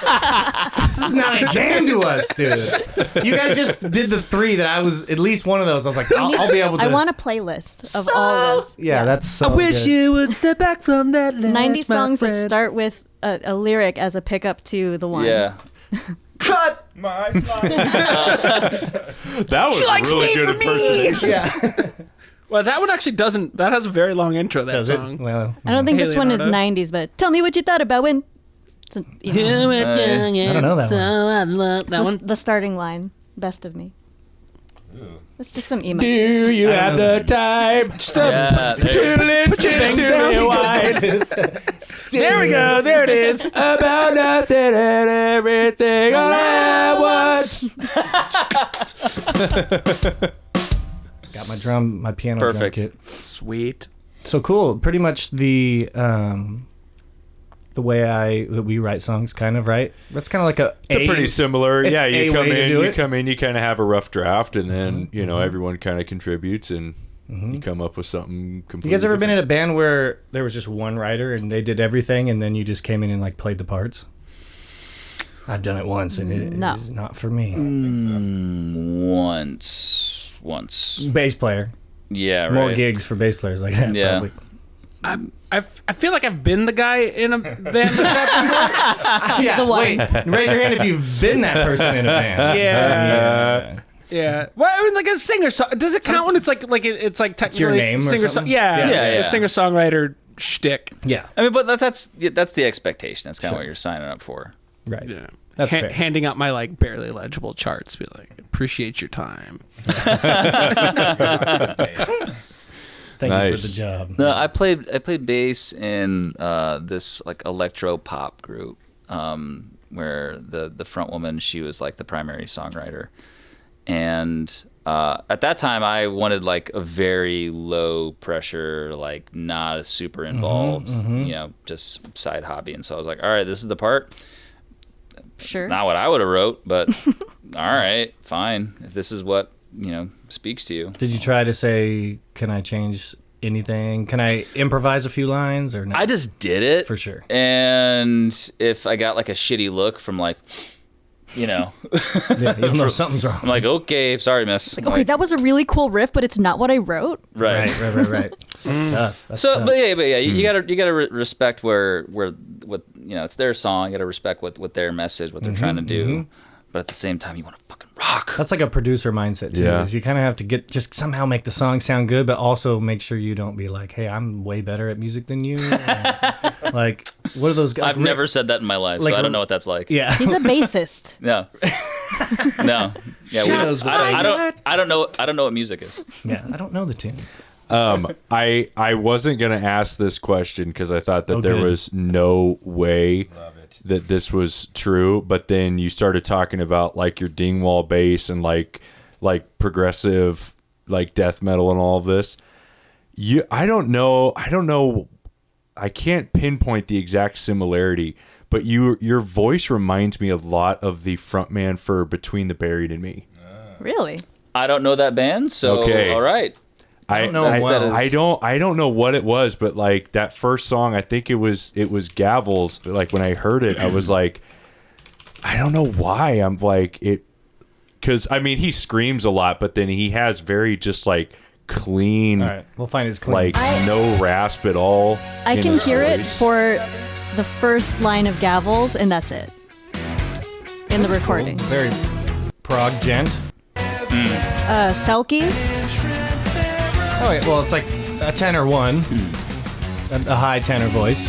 This is not a game to us, dude. You guys just did the three that I was, at least one of those. I was like, I'll be able to. I want a playlist of all of those. Yeah, that's so good. you would step back from that. 90 songs that start with a lyric as a pickup to the one. Yeah. Cut my line. That was likes a really me good for me. impersonation. Yeah. Well, that one actually doesn't. That has a very long intro. That Does it? song. Well, I don't think Hey, this one is Leonardo. 90s, but tell me what you thought about when. It's I don't know that one. That one. the starting line. Best of me. Ooh. That's just some emo. Do you have the time? Yeah, there you go. To listen bangs to down. me wide. There we go. There it is. About nothing and everything all at once. Got my piano Perfect. drum kit. Sweet. So cool. Pretty much the way that we write songs, kind of, right? That's kind of like It's pretty similar. it's Yeah, a you come way to in, do you it. come in, you kind of have a rough draft, and then everyone kind of contributes, and you come up with something completely. You guys ever been in different. a band where there was just one writer and they did everything, and then you just came in and like played the parts? I've done it once, and it No. is not for me. Once. Bass player, Yeah, right. more gigs for bass players like that. Yeah. Probably. I feel like I've been the guy in a band like that Yeah, the one. wait. Raise your hand if you've been that person in a band. Yeah. Yeah. Well, I mean, like a singer song. Does it count when it's like it's like technically your name or singer something? Yeah, Yeah. a singer songwriter shtick. Yeah. I mean, but that's the expectation. That's kind of what you're signing up for. Right. Yeah. That's fair. Handing out my like barely legible charts, be like, appreciate your time. Thank you for Nice. the job. No, I played bass in this like electro pop group where the front woman, she was like the primary songwriter, and at that time I wanted like a very low pressure, like not a super involved, just side hobby, and so I was like, all right, this is the part. Sure. Not what I would have wrote, but all right, fine. If this is what speaks to you. Did you try to say, can I change anything? Can I improvise a few lines or not? I just did it For sure. And if I got like a shitty look from like, Yeah, you'll know something's wrong. I'm like, okay, sorry, miss. Like, okay, that was a really cool riff, but it's not what I wrote. right. Right. That's tough. That's So, tough. but yeah, you gotta respect where what it's their song. You gotta respect what their message, what they're trying to do. But at the same time, you want to fucking rock. That's like a producer mindset too. Yeah. Is you kind of have to just somehow make the song sound good, but also make sure you don't be like, "Hey, I'm way better at music than you." Like, what are those guys? I've never said that in my life, like so I don't know what that's like. Yeah. He's a bassist. Yeah. No. Yeah, Shots I don't know what music is. Yeah, I don't know the tune. I wasn't gonna ask this question because I thought that there good. was no way Love it. that this was true, but then you started talking about like your Dingwall bass and like progressive like death metal and all of this. I don't know. I can't pinpoint the exact similarity, but your voice reminds me a lot of the frontman for Between the Buried and Me. Really? I don't know that band, so Okay. all right. I don't know him well. I don't know what it was, but like that first song, I think it was Gavels. Like when I heard it, I was like, I don't know why. I'm like it, because I mean he screams a lot, but then he has very just like clean, All right, we'll find his clean. like no rasp at all. I in can his hear it voice. for the first line of Gavels, and that's it. In the recording. Very prog gent. Selkies? Oh, yeah, well, it's like a tenor one, a high tenor voice.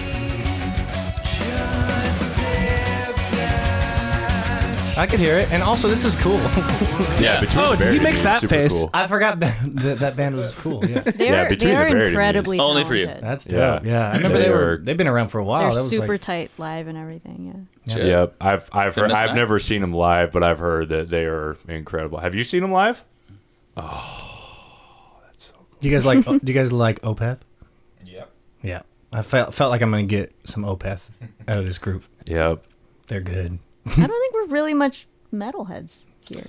I could hear it, and also this is cool. Yeah, Between Oh, the Buried he and makes Me is that super face. cool. I forgot that band was cool. Yeah, They're, Between they the are Buried and Me incredibly is- Only for you. talented. that's dope. Yeah, I remember They they've been around for a while. They're That was super like, tight live and everything, yeah. Sure. Yep, I've heard, Famous I've Night? never seen them live, but I've heard that they are incredible. Have you seen them live? do you guys like Opeth? Yep. Yeah, I felt like I'm gonna get some Opeth out of this group. Yep. They're good. I don't think we're really much metalheads here.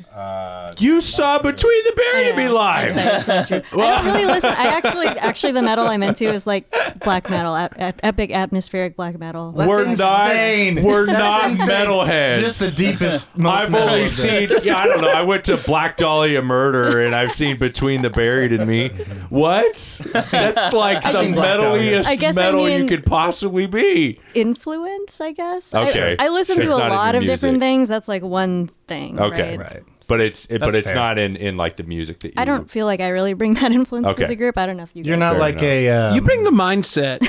You saw Between the Buried and Me Yeah, live. it's not true. I don't really listen. I actually the metal I'm into is like black metal, epic atmospheric black metal. That's We're insane. not. We're That's not insane. metalheads. Just the deepest. Most I've metal only of them. seen. Yeah, I don't know. I went to Black Dahlia Murder and I've seen Between the Buried and Me. What? That's like the seen Black Dahlia. I guess metaliest I metal mean- you could possibly be. Influence, I guess. Okay. I listen It's to a not in lot your of different music. things. That's like one thing. Okay. Right. But it's fair. not in like the music that you. I don't feel like I really bring that influence Okay. to the group. I don't know if you You're guys not Fair like enough. a. You bring the mindset.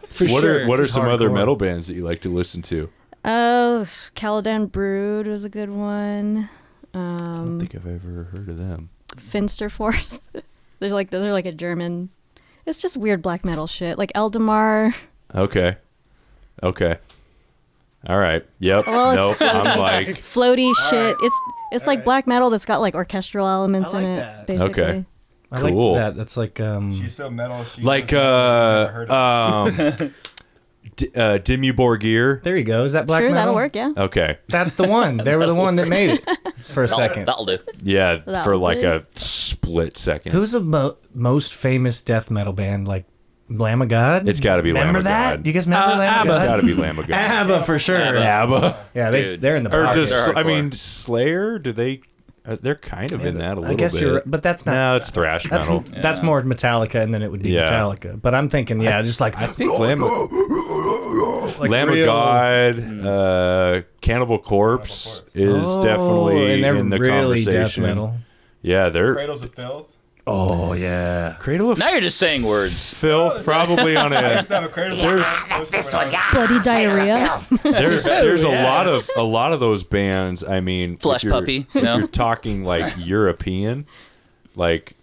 For What sure. are what are some other Hardcore. metal bands that you like to listen to? Caladan Brood was a good one. I don't think I've ever heard of them. Finster Force. they're like a German. It's just weird black metal shit. Like Eldamar. Okay. All right. Yep. Well, Nope. I'm like. Floaty shit. It's like black metal that's got like orchestral elements I like in it. that. Basically. Okay. I Cool. like that. That's like. She's so metal. She Like doesn't know she's never heard of it. Dimmu Borgir. There you go. Is that black Sure, metal? that'll work. Yeah. Okay. That's the one. They were the one that made it for a second. That'll do. Yeah, That'll for like do. a split second. Who's the most famous death metal band? Like Lamb of God? It's gotta be Lamb Remember of that? God. You guys remember Lamb ABBA. of It's God? got to be Lamb of God. ABBA for sure. ABBA. Yeah, Dude. they're in the Or pocket. does They're I hardcore. mean Slayer? Do they? They're kind of in that a little I guess bit. you're, but that's not. No, it's thrash That's metal. that's more Metallica, and then it would be Yeah. Metallica. But I'm thinking, just like I think Lamb like Lamb of real- God, Cannibal Corpse is Oh, definitely and they're in the really death conversation. metal. Yeah, they're Cradles of Filth. Oh yeah. Cradle of Now you're just saying words. Filth, probably on I a. used to have a Cradles of Filth. Bloody diarrhea. There's a lot of those bands. I mean, Flesh if you're- Puppy, If you know? you're talking like European, like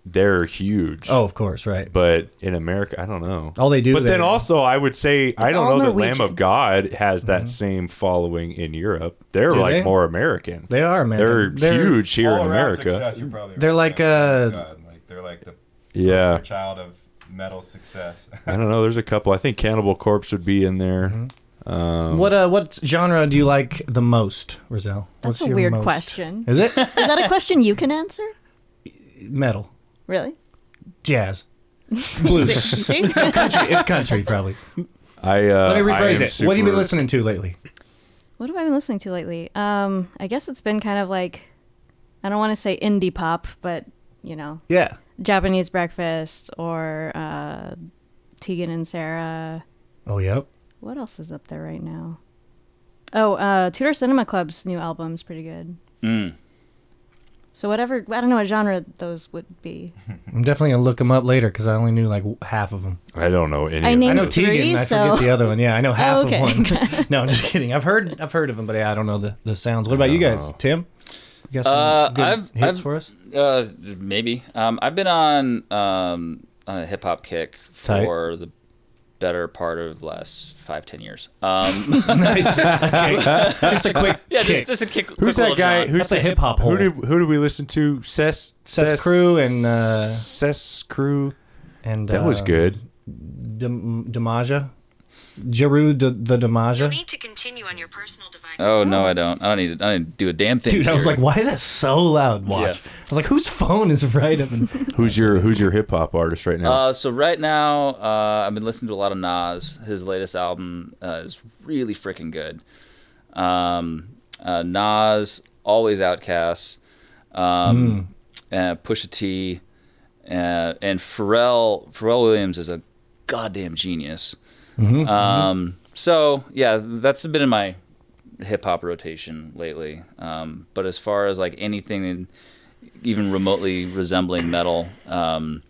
they're huge. Oh, of course, right. But in America, I don't know. All they do. But then there- also, I would say I don't all know that Lamb Norwegian. of God has that same following in Europe. They're Do like they? more American. they are, man. They're huge here in All around America. success, you're probably They're right. like, God, like they're like the Yeah, poster child of metal success. I don't know. There's a couple. I think Cannibal Corpse would be in there. What genre do you like the most, Roselle? That's What's a your weird most- question. Is it Is that a question you can answer? metal, Really? jazz, blues? See? country. It's country, probably. Let Let me rephrase it. What have you been listening to lately? What have I been listening to lately? I guess it's been kind of like, I don't want to say indie pop, but Yeah. Japanese Breakfast or Tegan and Sarah. Oh, yep. What else is up there right now? Oh, Tudor Cinema Club's new album's pretty good. So whatever, I don't know what genre those would be. I'm definitely gonna look them up later because I only knew like half of them. I don't know any. I of named I know those. three, Tegan. I so- forget the other one. Yeah, I know half Oh, okay. of one. No, I'm just kidding. I've heard of them, but yeah, I don't know the sounds. What about you guys, Tim? You got some good hits for us? Maybe. I've been on a hip hop kick Tight. for the better part of the last 5-10 years. Nice. Okay. Just a quick Yeah, kick. just a kick. Who's quick that little guy? jaunt. Who's That's a hip-hop hole. Who did we listen to? Cess Crew and Cess Crew. and That was good. Damaja. Jeru the Damaja. You'll need to continue on your personal device. Oh no, I don't. I don't need to do a damn thing. Dude, I was here. like, why is that so loud? Watch. Yeah. I was like, whose phone is right up in... Who's your hip hop artist right now? So right now, I've been listening to a lot of Nas. His latest album is really freaking good. Nas, always Outkast, and Pusha T, and Pharrell Williams is a goddamn genius. So yeah, that's been in my hip hop rotation lately. But as far as like anything even remotely resembling metal, probably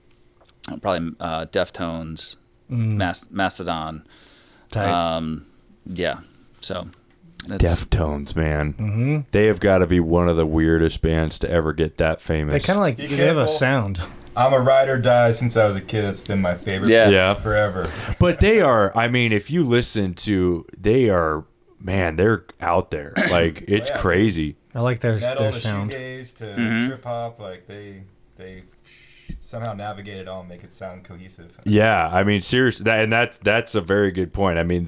Deftones, Mastodon. Tight. Yeah, so that's, Deftones, man. They have got to be one of the weirdest bands to ever get that famous. They kind of like, You they have a can't- sound. I'm a ride or die since I was a kid. That's been my favorite Yeah. forever. But they are, I mean, if you listen to, they are, man, they're out there. Like, it's Yeah. crazy. I like their Metal to sound. shoegaze to trip hop, like they somehow navigate it all and make it sound cohesive. Yeah, I mean, seriously, that's a very good point. I mean,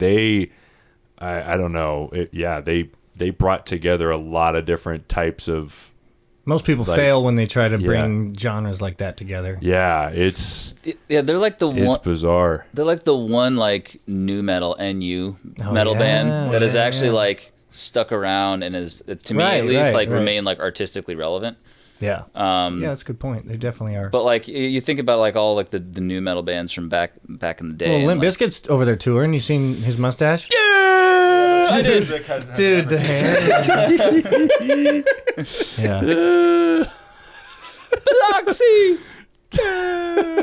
I don't know. They brought together a lot of different types of, Most people Like, fail when they try to yeah. bring genres like that together. yeah, it's they're like the one. bizarre. They're like the one like new metal NU metal yeah, band that is yeah, actually yeah. like stuck around and is to me Right, at least right, like right. remain like artistically relevant. Yeah. Yeah, that's a good point. They definitely are. But like you think about like all like the new metal bands from back in the day. Well, and, Limp like, Bizkit's over there touring. You seen his mustache? I did. Music has Dude, the everything. hair. yeah. Biloxi.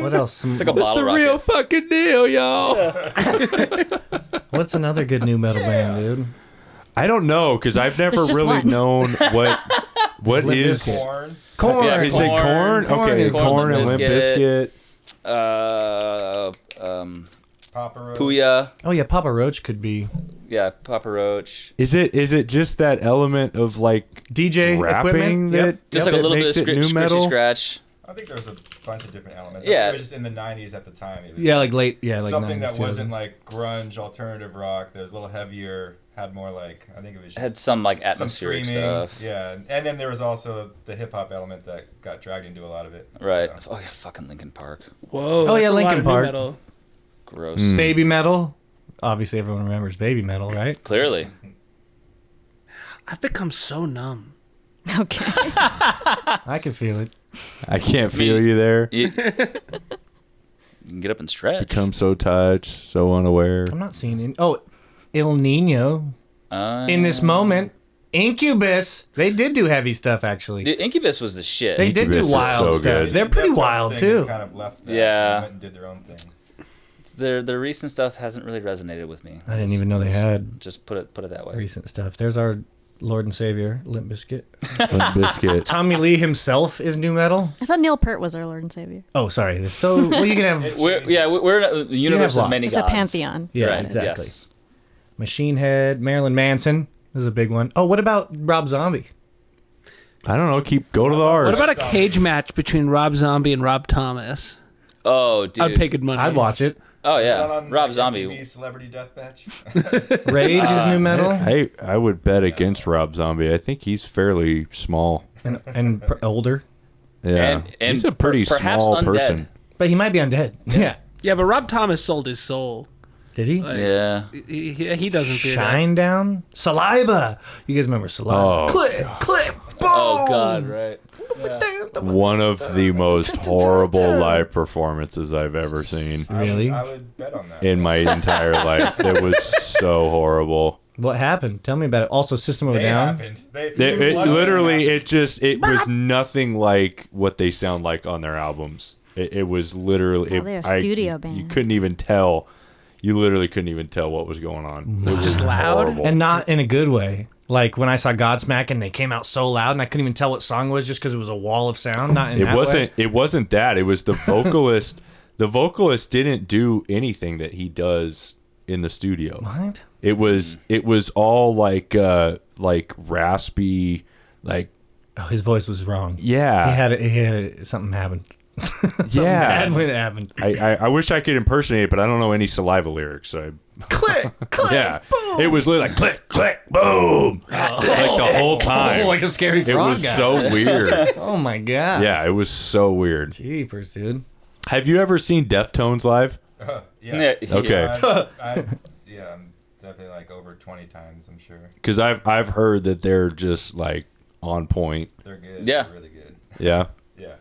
What else? Some, It's like a bottle rocket. fucking deal, y'all. what's another good new metal band, dude? I don't know because I've never There's just really one. known what Limp is. Bizkit. Corn. Corn. Yeah, Is it corn? Corn Okay, is corn and Limp Bizkit. Bizkit. Papa Roach. Puya. Oh yeah, Papa Roach could be Yeah, Papa Roach. Is it just that element of like DJ rapping equipment. that Yep. Just that like a little bit makes of it new scratchy metal? scratch. I think there was a bunch of different elements. Yeah. I think it was just in the 90s at the time. It was Yeah, like late. Yeah, like something 90s, that wasn't 2000s. like grunge alternative rock. That was a little heavier. Had more like, I think it was just Had some like some atmospheric screaming. stuff. Yeah, and then there was also the hip hop element that got dragged into a lot of it. Right. So. Oh yeah, fucking Linkin Park. Whoa. Oh, yeah, that's a lot Linkin of new Park. metal. Gross. Baby metal. Obviously, everyone remembers baby metal, right? Clearly. I've become so numb. Okay. I can feel it. I can't feel you there. You can get up and stretch. Become so touched, so unaware. I'm not seeing it. Oh, Il Nino. In this moment, Incubus. They did do heavy stuff, actually. Dude, Incubus was the shit. They did do Incubus is wild so stuff. good. They're pretty Deftones wild thing too. Kind of left that Yeah. and went and did their own thing. Their recent stuff hasn't really resonated with me. I didn't even know they had Just put it that way. recent stuff. There's our Lord and Savior, Limp Bizkit. Limp Bizkit. Tommy Lee himself is new metal. I thought Neil Peart was our Lord and Savior. Oh, sorry. There's so well, you can have We're in a universe have of many It's gods. a pantheon. yeah, Right, exactly. yes. Machine Head, Marilyn Manson. This is a big one. Oh, what about Rob Zombie? I don't know. Go to the R's. What about a cage match between Rob Zombie and Rob Thomas? Oh, dude. I'd pay good money. I'd watch it. Oh Is that yeah, on, Rob like, Zombie. MTV Celebrity Deathmatch. Rage is new metal I would bet against Rob Zombie. I think he's fairly small. and older, Yeah, And he's a pretty perhaps small undead. person. but he might be undead. Yeah. Yeah, but Rob Thomas sold his soul. Did he? Like, Yeah. he doesn't fear death. Shine down, Saliva. You guys remember Saliva? Oh, clip, clip, boom. Oh God, right. One of the most horrible live performances I've ever seen Really? I would bet on that. in my entire life. It was so horrible. What happened? Tell me about it. Also, System of a They Down. happened. It was nothing like what they sound like on their albums. It was literally. Oh, they're a studio band. You couldn't even tell. You literally couldn't even tell what was going on. It was Just loud? horrible. And not in a good way. Like when I saw Godsmack and they came out so loud and I couldn't even tell what song it was just because it was a wall of sound. Not in it that wasn't. way. It wasn't that. It was the vocalist. The vocalist didn't do anything that he does in the studio. What? It was all like raspy, like Oh, his voice was wrong. yeah. He had something happened. Something Yeah. bad when it happened. I wish I could impersonate it, but I don't know any Saliva lyrics. So Click, click, yeah, boom. it was literally like click, click, boom, like the whole time. Oh, like a scary It frog was guy. so weird. Oh my god. Yeah, it was so weird. Jeepers, dude. Have you ever seen Deftones live? Yeah. Okay. I'm definitely like over 20 times, I'm sure. Because I've heard that they're just like on point. They're good. Yeah. They're really good. Yeah. Yeah.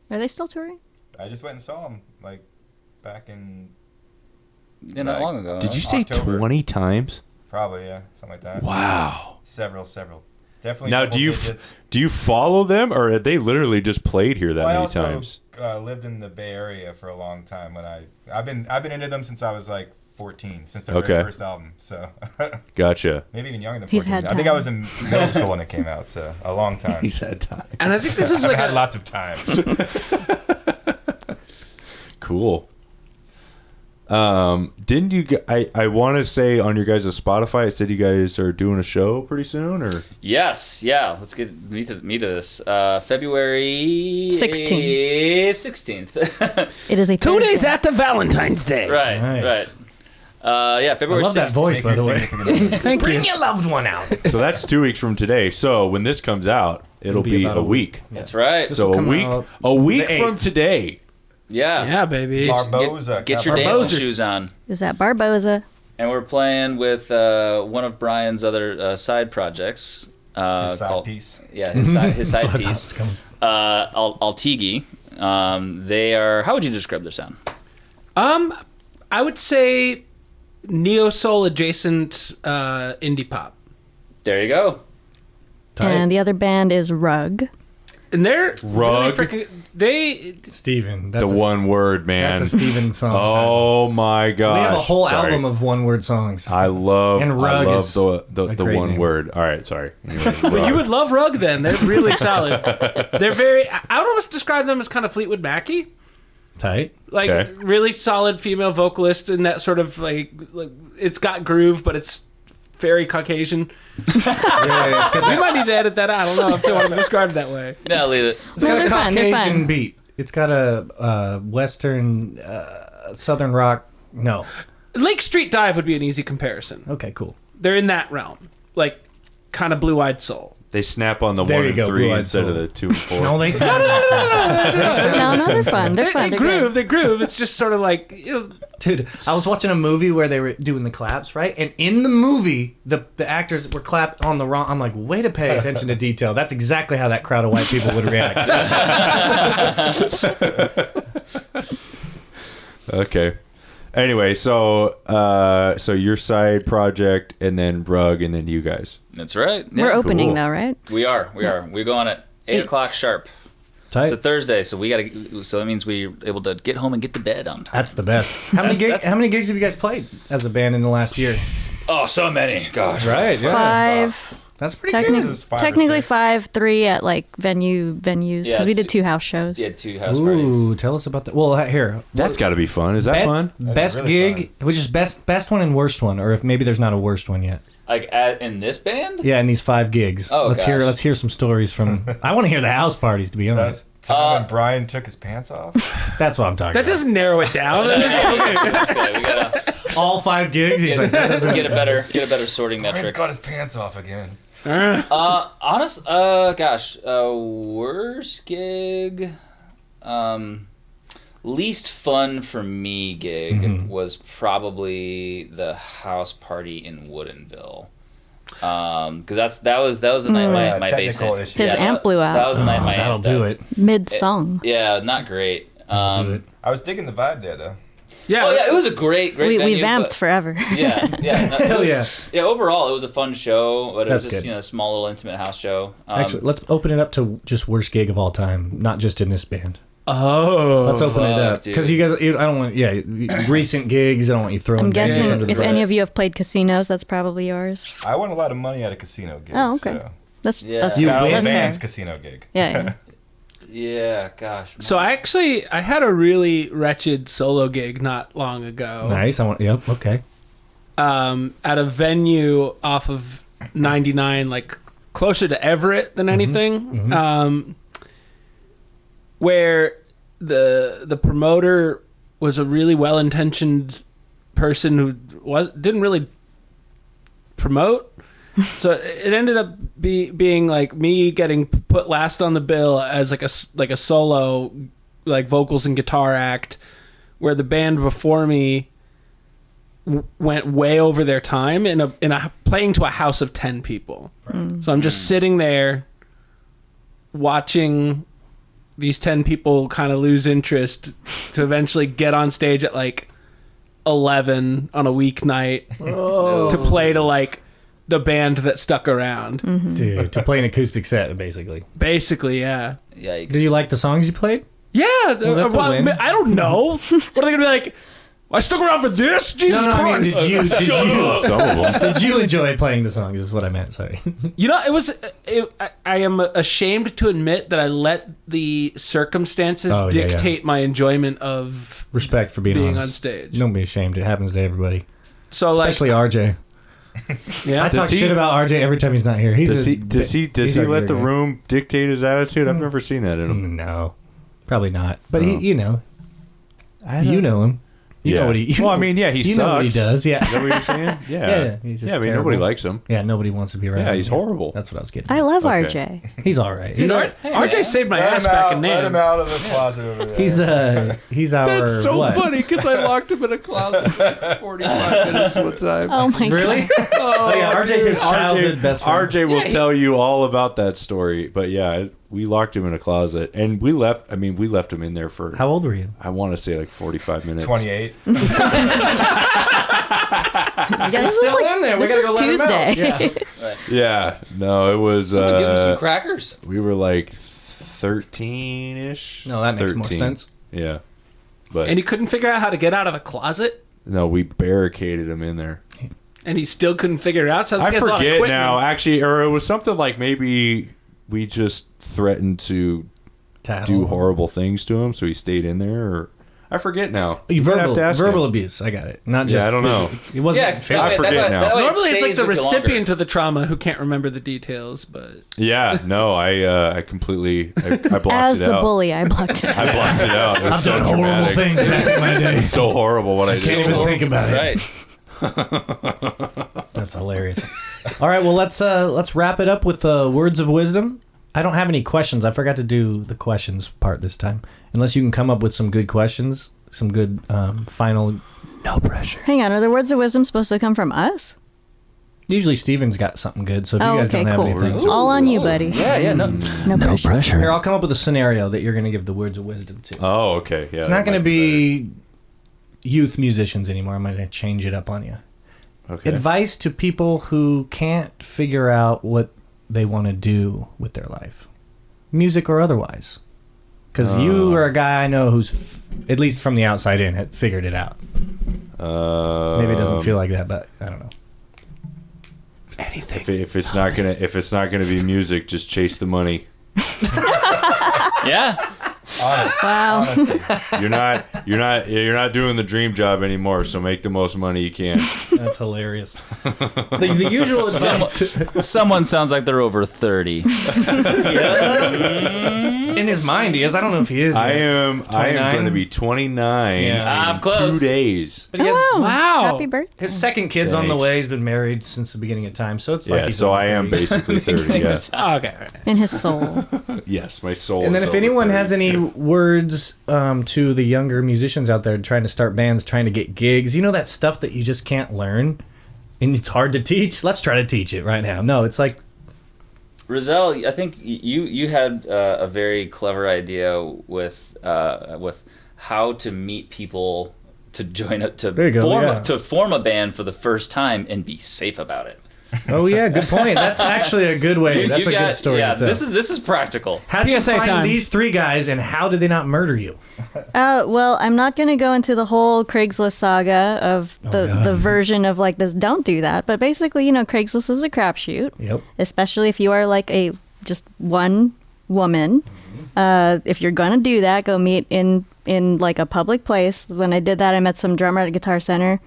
Are they still touring? I just went and saw them like back in Yeah, not long ago. Did you huh? say October. 20 times? probably, yeah, something like that. Wow. Several. Definitely. Now, double digits. do you follow them, or have they literally just played here that Well, I many also times? lived in the Bay Area for a long time. When I've been into them since I was like 14, since their Okay. very first album. So Gotcha. maybe even younger than He's 14. had I think I time. was in middle school when it came out, so a long time. He's had time. And I think this is I've like had a, lots of time. Cool. Didn't you? I want to say on your guys' Spotify, it said you guys are doing a show pretty soon, or Yes, yeah. Let's get me to this. February 16th. It is a 2 days Thursday. after Valentine's Day. right, Nice. right. Yeah, I February love that 16th. voice, by the way. Thank you. Bring your loved one out. so that's 2 weeks from today. So when this comes out, it'll be be about a a week. That's right. This So will a come week, out a week the from 8th. today. Yeah. Yeah, baby. Barboza. Get your Barboza. dancing shoes on. Is that Barboza? And we're playing with one of Brian's other side projects. His side called, piece. Yeah, his side That's what I thought piece. was coming. Altigi. They are. How would you describe their sound? I would say neo soul adjacent indie pop. There you go. Tight. And the other band is Rug. And they're Rug? really freaking, they Steven. The one word, man. That's a Steven song. Oh my gosh. We have a whole Sorry. album of one-word songs. I love And Rug is the a the great one name. word. All right, sorry. Anyways, But Rug. you would love Rug then. They're really solid. They're very. I would almost describe them as kind of Fleetwood Mackie. Tight. Like Okay. really solid female vocalist and that sort of like it's got groove, but it's very Caucasian. Yeah, it's got We that, might need to edit that out. I don't know if they want to describe it that way. No, leave it. it's got they're a fun, they're Caucasian fun. beat. It's got a Western, Southern rock. No. Lake Street Dive would be an easy comparison. Okay, cool. They're in that realm, like kind of Blue Eyed Soul. They snap on the There 1 you and go, 3 Blue-Eyed instead of Soul. the 2 and 4. No, they No, they're fun. They're fun. They They're groove. good. They groove. It's just sort of like Dude, I was watching a movie where they were doing the claps, right? And in the movie, the actors were clapped on the wrong. I'm like, way to pay attention to detail. That's exactly how that crowd of white people would react. Okay. Anyway, so your side project, and then Rug, and then you guys. That's right. We're Yeah, opening cool. though, right? We are. We go on at 8 o'clock sharp. Tight. It's a Thursday, so we gotta. So that means we're able to get home and get to bed on time. That's the best. How many gigs have you guys played as a band in the last year? Oh, so many. Gosh. Right. Yeah. 5. That's pretty good. This is 5 or Technically 6. 5, 3 at like venues Yeah, because we did two- 2 house shows. Yeah, 2 house Ooh, parties. tell us about that. Well, here. That's got to be fun. Is that fun? Best really gig, which is best one and worst one, or if maybe there's not a worst one yet. Like in this band? Yeah, in these 5 gigs. Oh, let's gosh. hear some stories from. I want to hear the house parties, to be honest. That time when Brian took his pants off. That's what I'm talking that about. doesn't narrow it down. Okay, we gotta All 5 gigs. He's like, that doesn't- get a better sorting Brian's metric. got his pants off again. Worst gig, least fun for me gig was probably the house party in Woodinville. Because that was the night my bass technical hit. issues. His amp blew out. That was the night my that'll amp do died. it. Mid song. Yeah, not great. Do it. I was digging the vibe there though. Yeah. Oh yeah, it was a great we venue, vamped but- forever. Yeah, yeah. No, Hell yeah. Yeah, overall, it was a fun show, but it That's was just, good. small little intimate house show. Actually, let's open it up to just worst gig of all time, not just in this band. Oh. Let's open it fuck, up dude. because you guys. I don't want. Yeah, recent gigs. I don't want you throwing. I'm bands guessing under the if bus. any of you have played casinos, that's probably yours. I won a lot of money at a casino gig. Oh, okay. So. That's Yeah. that's You Not win? a that's fair. band's casino gig. Yeah, yeah. Yeah, gosh. So I had a really wretched solo gig not long ago. Nice. I want. Yep. Okay. At a venue off of 99, like closer to Everett than anything, where the promoter was a really well-intentioned person who didn't really promote. So it ended up being like me getting put last on the bill as like a solo, like vocals and guitar act, where the band before me went way over their time in a playing to a house of 10 people. So I'm just sitting there watching these 10 people kind of lose interest to eventually get on stage at like 11 on a weeknight to play to like the band that stuck around. Dude, to play an acoustic set, basically. Basically, yeah. Yikes. Did you like the songs you played? Yeah, that's a win. I don't know. What are they gonna be like? I stuck around for this? Jesus I mean, Christ! Some of them. did you enjoy playing the songs? Is what I meant. Sorry. You know, I am ashamed to admit that I let the circumstances Oh, yeah, yeah. dictate my enjoyment of Respect for being being honest. on stage. Don't be ashamed. It happens to everybody, So like, especially RJ. yeah, I talk he- shit about RJ every time he's not here. Does he he's a let the great guy. room dictate his attitude? I've never seen that in him. No, probably not. But No. he, you know know him. You know what he. Well, I mean, yeah, he you sucks. know what he does. Yeah. Is that what you're saying? Yeah. Yeah, he's just I mean, terrible. nobody likes him. Yeah, nobody wants to be around. Yeah, he's him. horrible. That's what I was getting. I love Okay. RJ. He's all right. He's RJ saved my Let ass him back out, in let him Nan. out of the closet over there. he's our. That's so what? funny because I locked him in a closet for 45 minutes one time. Oh my Really? god. Oh yeah, RJ's his childhood best friend. RJ will tell you all about that story. But yeah, we locked him in a closet and we left. I mean, we left him in there for. How old were you? I want to say like 45 minutes. 28. This was like, in there. We this gotta was go let him out. Tuesday. Yeah. Yeah, no, it was. Give him some crackers. We were like 13-ish. No, that makes more 13. sense. Yeah, but And he couldn't figure out how to get out of the closet, no, we barricaded him in there. and he still couldn't figure it out. Sounds like I he has a lot of forget equipment. now, actually, or it was something like maybe we just threatened to do horrible things to him, so he stayed in there. Or I forget now. You might have to ask Verbal him. abuse. I got it. Not just. Yeah, I don't know. It wasn't. Yeah, physical. I forget now. Normally, it's like the recipient. recipient of the trauma who can't remember the details, but Yeah, no, I completely I blocked As it the out. bully, I blocked it. I blocked it out. It was I've so done horrible dramatic. things back in my day. It's so horrible what I did. Can't even think about it. Right. That's hilarious. All right, well let's wrap it up with words of wisdom. I don't have any questions. I forgot to do the questions part this time. Unless you can come up with some good questions, some good final. No pressure. Hang on, are the words of wisdom supposed to come from us? Usually Steven's got something good, so if you guys okay, don't have cool. anything, All on you, buddy. Yeah, no. No pressure. here I'll come up with a scenario that you're going to give the words of wisdom to. Oh, okay. Yeah, It's not going to be youth musicians anymore. I'm going to change it up on you. okay. Advice to people who can't figure out what they want to do with their life, music or otherwise. Because you are a guy I know who's, at least from the outside in, had figured it out. Maybe it doesn't feel like that, but I don't know. Anything. If it's not gonna be music, just chase the money. Yeah. Honest. Wow. Honesty. You're not doing the dream job anymore. So make the most money you can. That's hilarious. The usual advice. Someone sounds like they're over 30. In his mind, he is. I don't know if he is. I yet. am 29? going to be 29 Yeah. in I'm close. 2 days. But he has, Oh, Wow. Happy birthday. his second kid's on the Thanks. way. He's been married since the beginning of time, so it's like Yeah, he's so over I am 30. basically 30. Yes, Oh, okay. All right. In his soul. yes, my soul. And then is if over anyone 30. has any words to the younger musicians out there trying to start bands, trying to get gigs, you know that stuff that you just can't learn and it's hard to teach? Let's try to teach it right now. No, it's like, Rizal, I think you had a very clever idea with how to meet people to join up There you go, to form a band for the first time and be safe about it. Oh yeah, good point. That's actually a good way. That's a good story. Yeah, to tell. this is practical. How did you PSA find time. these 3 guys, and how did they not murder you? Well, I'm not going to go into the whole Craigslist saga of the version of like this. Don't do that. But basically, Craigslist is a crapshoot. Yep. Especially if you are like just one woman. If you're going to do that, go meet in like a public place. When I did that, I met some drummer at Guitar Center.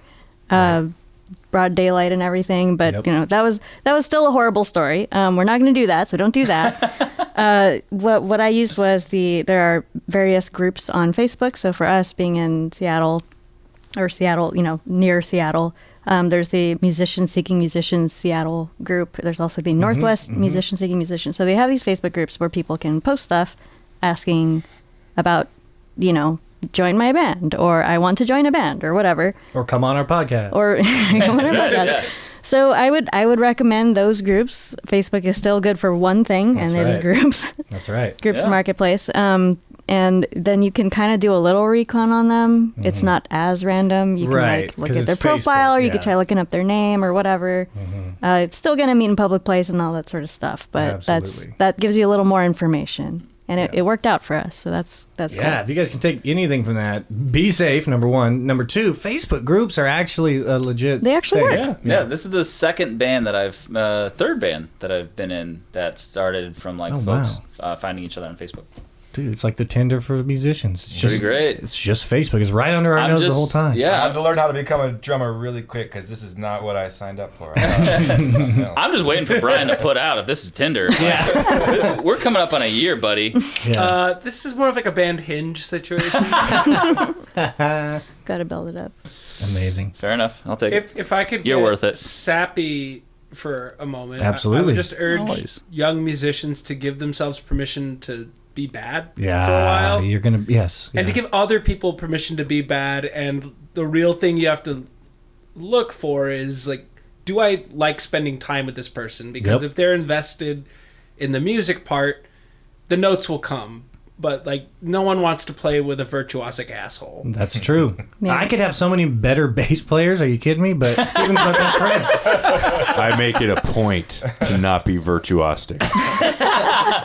Broad daylight and everything, but Yep. that was still a horrible story. We're not going to do that, so don't do that. What I used was there are various groups on Facebook. So for us being in Seattle, near Seattle, there's the Musicians Seeking Musicians Seattle group. There's also the Northwest Musicians Seeking Musicians. So they have these Facebook groups where people can post stuff asking about, join my band, or I want to join a band, or whatever. Or come on our podcast. Or whatever. So I would recommend those groups. Facebook is still good for one thing, That's and it is right. groups. That's right. Groups Yeah. Marketplace. And then you can kind of do a little recon on them. It's not as random. You can Right, like look 'cause at their it's profile, Facebook, or you could yeah. try looking up their name or whatever. It's still gonna meet in public place and all that sort of stuff. But Absolutely. that gives you a little more information, and it worked out for us. So that's Yeah, cool. if you guys can take anything from that, be safe, number 1. Number 2, Facebook groups are actually a legit They actually thing. work. Yeah, this is the third band that I've been in that started from like Oh, folks finding each other on Facebook. Dude, it's like the Tinder for musicians. It's Pretty just great. It's just Facebook. It's right under our nose the whole time. I Yeah, have to learn how to become a drummer really quick because this is not what I signed up for. I thought it was something else. I'm just waiting for Brian to put out if this is Tinder. Yeah, we're coming up on a year, buddy. Yeah. This is more of like a band Hinge situation. Gotta build it up. Amazing. Fair enough. I'll take it. If I could You're get worth it. sappy for a moment, I Absolutely. would just urge Always. young musicians to give themselves permission to be bad Yeah. for a while. You're going to, yes. And to yeah. give other people permission to be bad. And the real thing you have to look for is like, do I like spending time with this person? Because Yep. if they're invested in the music part, the notes will come. But like, no one wants to play with a virtuosic asshole. That's true. Yeah. I could have so many better bass players. Are you kidding me? But Steven's my best friend. I make it a point to not be virtuosic.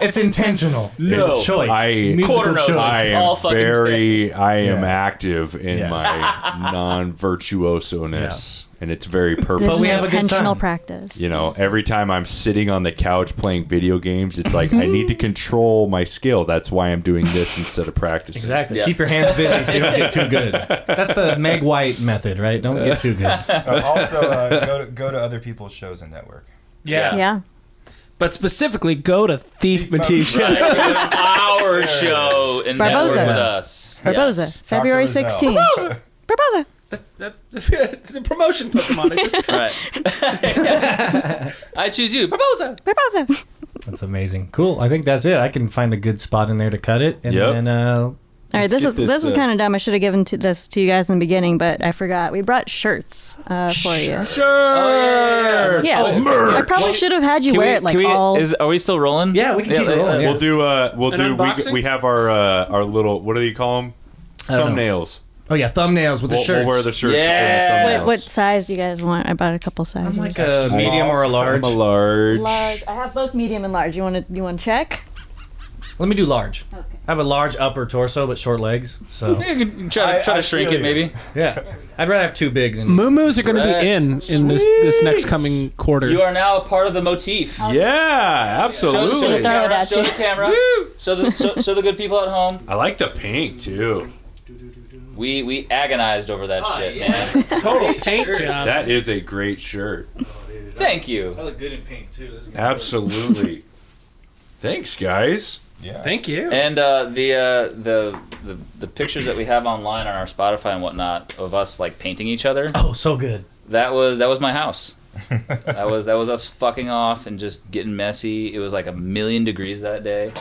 It's intentional. No. It's choice. Musical Quarter notes. choice. I All am fucking I am Yeah. active in Yeah. my non-virtuoso-ness. And it's very purposeful. It's we an have a good intentional time. practice. You know, every time I'm sitting on the couch playing video games, it's like I need to control my skill. That's why I'm doing this instead of practicing. Exactly. Yeah. Keep your hands busy so you don't get too good. That's the Meg White method, right? Don't get too good. Also, go to other people's shows and network. Yeah. But specifically, go to Thief Motif. Right, it's our show and Barboza. network with us. Barboza, Yes. February Talk to us 16th. Barboza. The promotion put them on it. Just Right. I choose you, Barboza. Barboza. That's amazing. Cool. I think that's it. I can find a good spot in there to cut it. And Yep. then All right, this get is this, this is kind of dumb. I should have given this to you guys in the beginning, but I forgot. We brought shirts for you. Sure. Yeah, I probably should have had you wear it like all. Are we still rolling? Yeah, we can keep rolling, yeah. We'll do. unboxing? We have our little. What do you call them? don't know. Thumbnails. Oh yeah, thumbnails with the shirts. We'll wear the shirts. Yeah. and the What thumbnails. size do you guys want? I bought a couple sizes. like a medium or a large. I'm a large. Large. I have both medium and large. You want to check? Let me do large. Okay. I have a large upper torso but short legs. So You can try to I shrink feel it, you. maybe. yeah, I'd rather have too big than. Moo-moos are going to Right. be in this next coming quarter. You are now a part of the motif. Yeah, Show absolutely. the Throw it camera. at Show you. the camera. Show the good people at home. I like the pink too. We agonized over that shit, man. Total paint job. That is a great shirt. Thank you. look good in pink too. Absolutely. Thanks, guys. Yeah. Thank you. And the pictures that we have online on our Spotify and whatnot of us like painting each other. Oh, so good. That was my house. that was us fucking off and just getting messy. It was like 1,000,000 degrees that day.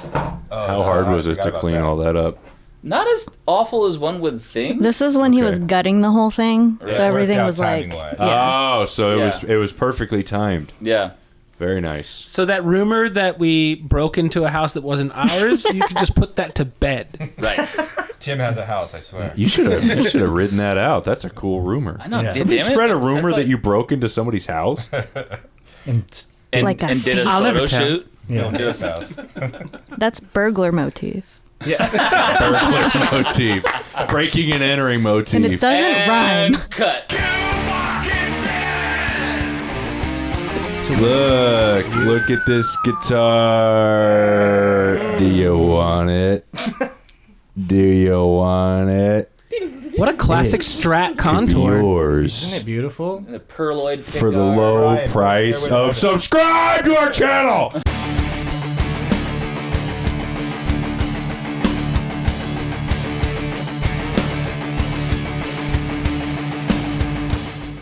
How hard was it to clean all that up? Not as awful as one would think. This is when he was Okay. gutting the whole thing, so everything was like, timing-wise. yeah. Oh, so Yeah. it was perfectly timed. Yeah. Very nice. So that rumor that we broke into a house that wasn't ours, you could just put that to bed. Right. Tim has a house, I swear. You should have written that out. That's a cool rumor. I know. Yeah. Damn You it. spread a rumor That's that like- you broke into somebody's house. And Like a and did a thief. I'll photo never tell. shoot. Bill Duke's house. That's burglar motif. Burglar motif. Breaking and entering motif. And it doesn't rhyme. Cut. Look at this guitar. Do you want it? Do you want it? What a classic Strat Could be contour. yours. isn't it beautiful? The perloid For the pickup. low Right, price there we of go. subscribe to our channel.